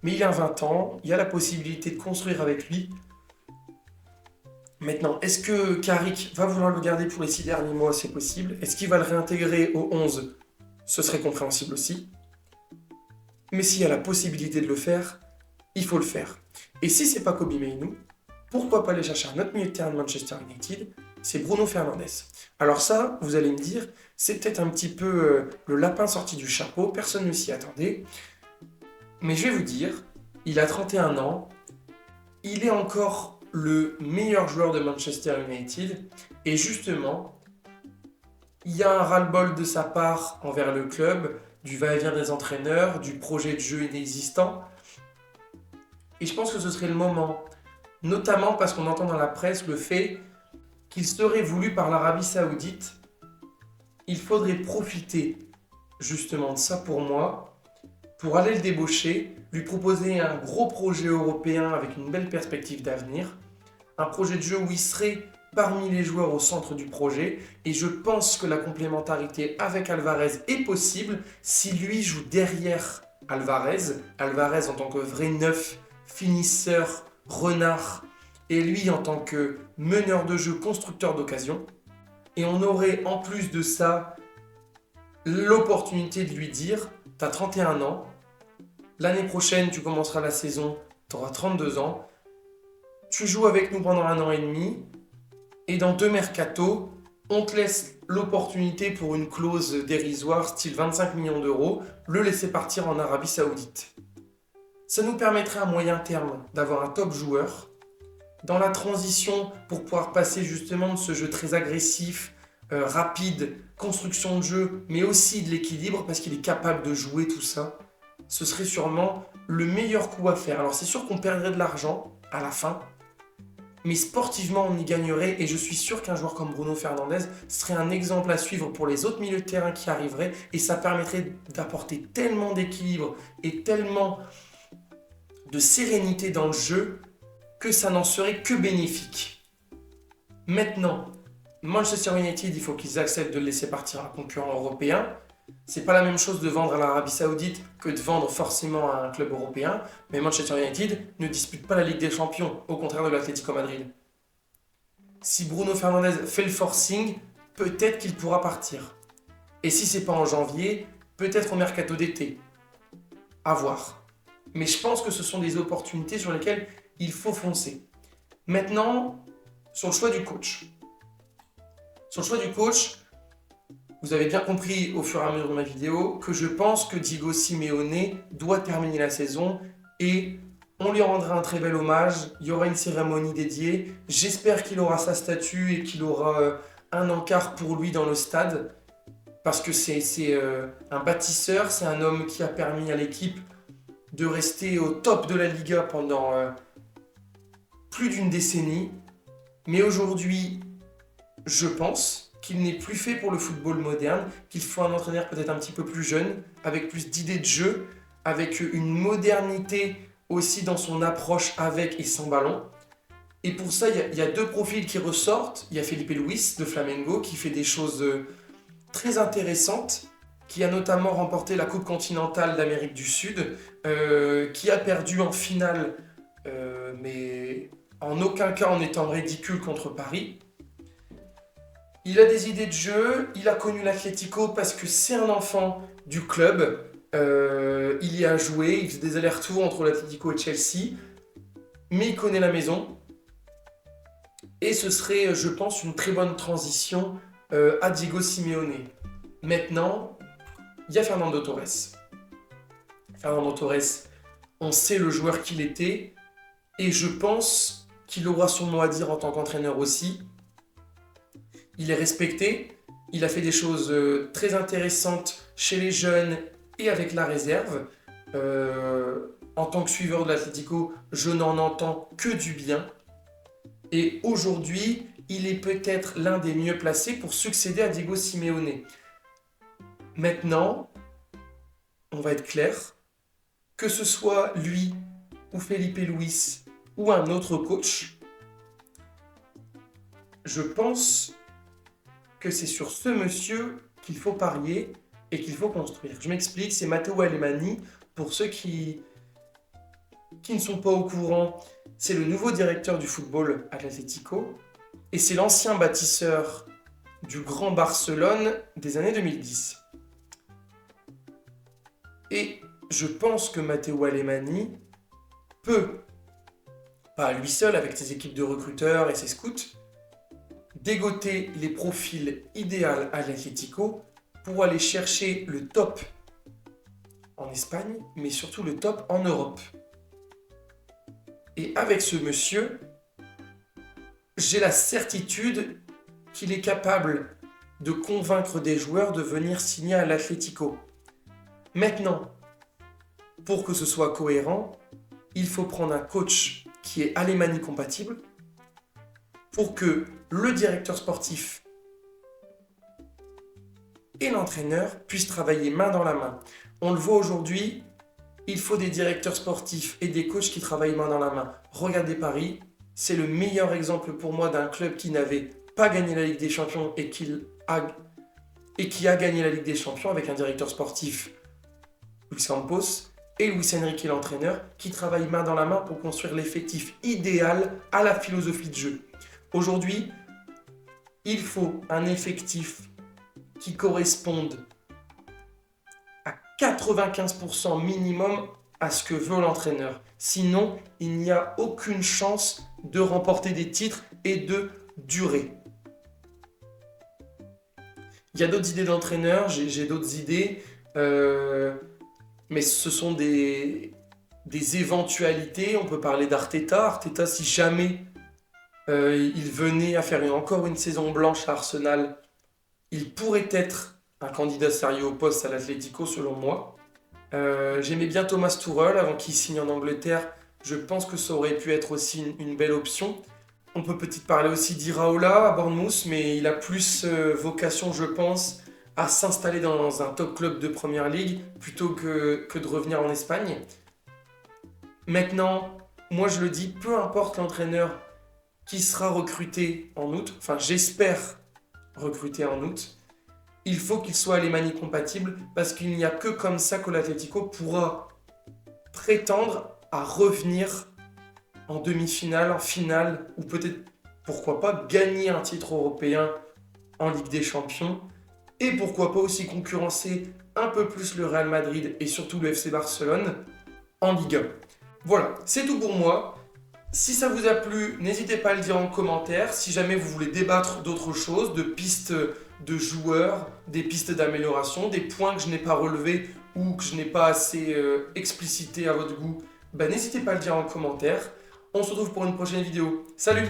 Mais il a 20 ans, il y a la possibilité de construire avec lui. Maintenant, est-ce que Carrick va vouloir le garder pour les 6 derniers mois? C'est possible. Est-ce qu'il va le réintégrer au 11? Ce serait compréhensible aussi. Mais s'il y a la possibilité de le faire, il faut le faire. Et si c'est pas Kobbie Mainoo, pourquoi pas aller chercher un autre milieu de terrain de Manchester United? C'est Bruno Fernandes. Alors ça, vous allez me dire, c'est peut-être un petit peu le lapin sorti du chapeau, personne ne s'y attendait. Mais je vais vous dire, il a 31 ans, il est encore le meilleur joueur de Manchester United, et justement, il y a un ras-le-bol de sa part envers le club, du va-et-vient des entraîneurs, du projet de jeu inexistant. Et je pense que ce serait le moment, notamment parce qu'on entend dans la presse le fait qu'il serait voulu par l'Arabie Saoudite. Il faudrait profiter justement de ça pour moi, pour aller le débaucher, lui proposer un gros projet européen avec une belle perspective d'avenir, un projet de jeu où il serait parmi les joueurs au centre du projet et je pense que la complémentarité avec Alvarez est possible si lui joue derrière Alvarez en tant que vrai neuf, finisseur, renard et lui en tant que meneur de jeu, constructeur d'occasion. Et on aurait en plus de ça l'opportunité de lui dire « T'as 31 ans, l'année prochaine tu commenceras la saison, t'auras 32 ans, tu joues avec nous pendant 1 an et demi et dans 2 mercatos, on te laisse l'opportunité pour une clause dérisoire style 25 millions d'euros, le laisser partir en Arabie Saoudite. » Ça nous permettrait à moyen terme d'avoir un top joueur dans la transition pour pouvoir passer justement de ce jeu très agressif, rapide, construction de jeu, mais aussi de l'équilibre parce qu'il est capable de jouer tout ça. Ce serait sûrement le meilleur coup à faire. Alors c'est sûr qu'on perdrait de l'argent à la fin, mais sportivement on y gagnerait et je suis sûr qu'un joueur comme Bruno Fernandes serait un exemple à suivre pour les autres milieux de terrain qui arriveraient et ça permettrait d'apporter tellement d'équilibre et tellement de sérénité dans le jeu que ça n'en serait que bénéfique. Maintenant, Manchester United, il faut qu'ils acceptent de le laisser partir à un concurrent européen. C'est pas la même chose de vendre à l'Arabie Saoudite que de vendre forcément à un club européen, mais Manchester United ne dispute pas la Ligue des Champions, au contraire de l'Atlético Madrid. Si Bruno Fernandes fait le forcing, peut-être qu'il pourra partir. Et si c'est pas en janvier, peut-être au mercato d'été. À voir. Mais je pense que ce sont des opportunités sur lesquelles il faut foncer. Maintenant, sur le choix du coach. Sur le choix du coach, vous avez bien compris au fur et à mesure de ma vidéo que je pense que Diego Simeone doit terminer la saison et on lui rendra un très bel hommage. Il y aura une cérémonie dédiée. J'espère qu'il aura sa statue et qu'il aura un encart pour lui dans le stade parce que c'est un bâtisseur, c'est un homme qui a permis à l'équipe de rester au top de la Liga pendant plus d'une décennie. Mais aujourd'hui, je pense qu'il n'est plus fait pour le football moderne, qu'il faut un entraîneur peut-être un petit peu plus jeune, avec plus d'idées de jeu, avec une modernité aussi dans son approche avec et sans ballon. Et pour ça, il y a 2 profils qui ressortent. Il y a Felipe Luis de Flamengo qui fait des choses très intéressantes, qui a notamment remporté la Coupe continentale d'Amérique du Sud, qui a perdu en finale, mais en aucun cas en étant ridicule contre Paris. Il a des idées de jeu, il a connu l'Atlético parce que c'est un enfant du club. Il y a joué, il faisait des allers-retours entre l'Atlético et Chelsea, mais il connaît la maison. Et ce serait, je pense, une très bonne transition à Diego Simeone. Maintenant, il y a Fernando Torres. Fernando Torres, on sait le joueur qu'il était, et je pense qu'il aura son mot à dire en tant qu'entraîneur aussi. Il est respecté, il a fait des choses très intéressantes chez les jeunes et avec la réserve. En tant que suiveur de l'Atlético, je n'en entends que du bien. Et aujourd'hui, il est peut-être l'un des mieux placés pour succéder à Diego Simeone. Maintenant, on va être clair, que ce soit lui ou Felipe Luis ou un autre coach, je pense que c'est sur ce monsieur qu'il faut parier et qu'il faut construire. Je m'explique, c'est Matteo Alemany. Pour ceux qui ne sont pas au courant, c'est le nouveau directeur du football à l'Atlético et c'est l'ancien bâtisseur du Grand Barcelone des années 2010. Et je pense que Matteo Alemany peut, pas à lui seul avec ses équipes de recruteurs et ses scouts, dégoter les profils idéaux à l'Atlético pour aller chercher le top en Espagne, mais surtout le top en Europe. Et avec ce monsieur, j'ai la certitude qu'il est capable de convaincre des joueurs de venir signer à l'Atlético. Maintenant, pour que ce soit cohérent, il faut prendre un coach qui est Alemany compatible pour que le directeur sportif et l'entraîneur puissent travailler main dans la main. On le voit aujourd'hui, il faut des directeurs sportifs et des coachs qui travaillent main dans la main. Regardez Paris, c'est le meilleur exemple pour moi d'un club qui n'avait pas gagné la Ligue des Champions et qui a gagné la Ligue des Champions avec un directeur sportif, Luis Campos, et Luis Enrique, l'entraîneur, qui travaillent main dans la main pour construire l'effectif idéal à la philosophie de jeu. Aujourd'hui, il faut un effectif qui corresponde à 95% minimum à ce que veut l'entraîneur. Sinon, il n'y a aucune chance de remporter des titres et de durer. Il y a d'autres idées d'entraîneur, j'ai d'autres idées, mais ce sont des éventualités. On peut parler d'Arteta. Arteta, si jamais il venait à faire encore une saison blanche à Arsenal, il pourrait être un candidat sérieux au poste à l'Atlético, selon moi. J'aimais bien Thomas Tuchel avant qu'il signe en Angleterre. Je pense que ça aurait pu être aussi une belle option. On peut peut-être parler aussi d'Iraola à Bournemouth, mais il a plus vocation, je pense, à s'installer dans un top club de Première Ligue plutôt que de revenir en Espagne. Maintenant, moi je le dis, peu importe l'entraîneur qui sera recruté en août, enfin j'espère recruté en août, il faut qu'il soit alémanique compatible parce qu'il n'y a que comme ça que l'Atlético pourra prétendre à revenir en demi-finale, en finale, ou peut-être, pourquoi pas, gagner un titre européen en Ligue des Champions, et pourquoi pas aussi concurrencer un peu plus le Real Madrid et surtout le FC Barcelone en Ligue 1. Voilà, c'est tout pour moi. Si ça vous a plu, n'hésitez pas à le dire en commentaire. Si jamais vous voulez débattre d'autres choses, de pistes de joueurs, des pistes d'amélioration, des points que je n'ai pas relevés ou que je n'ai pas assez explicité à votre goût, n'hésitez pas à le dire en commentaire. On se retrouve pour une prochaine vidéo. Salut!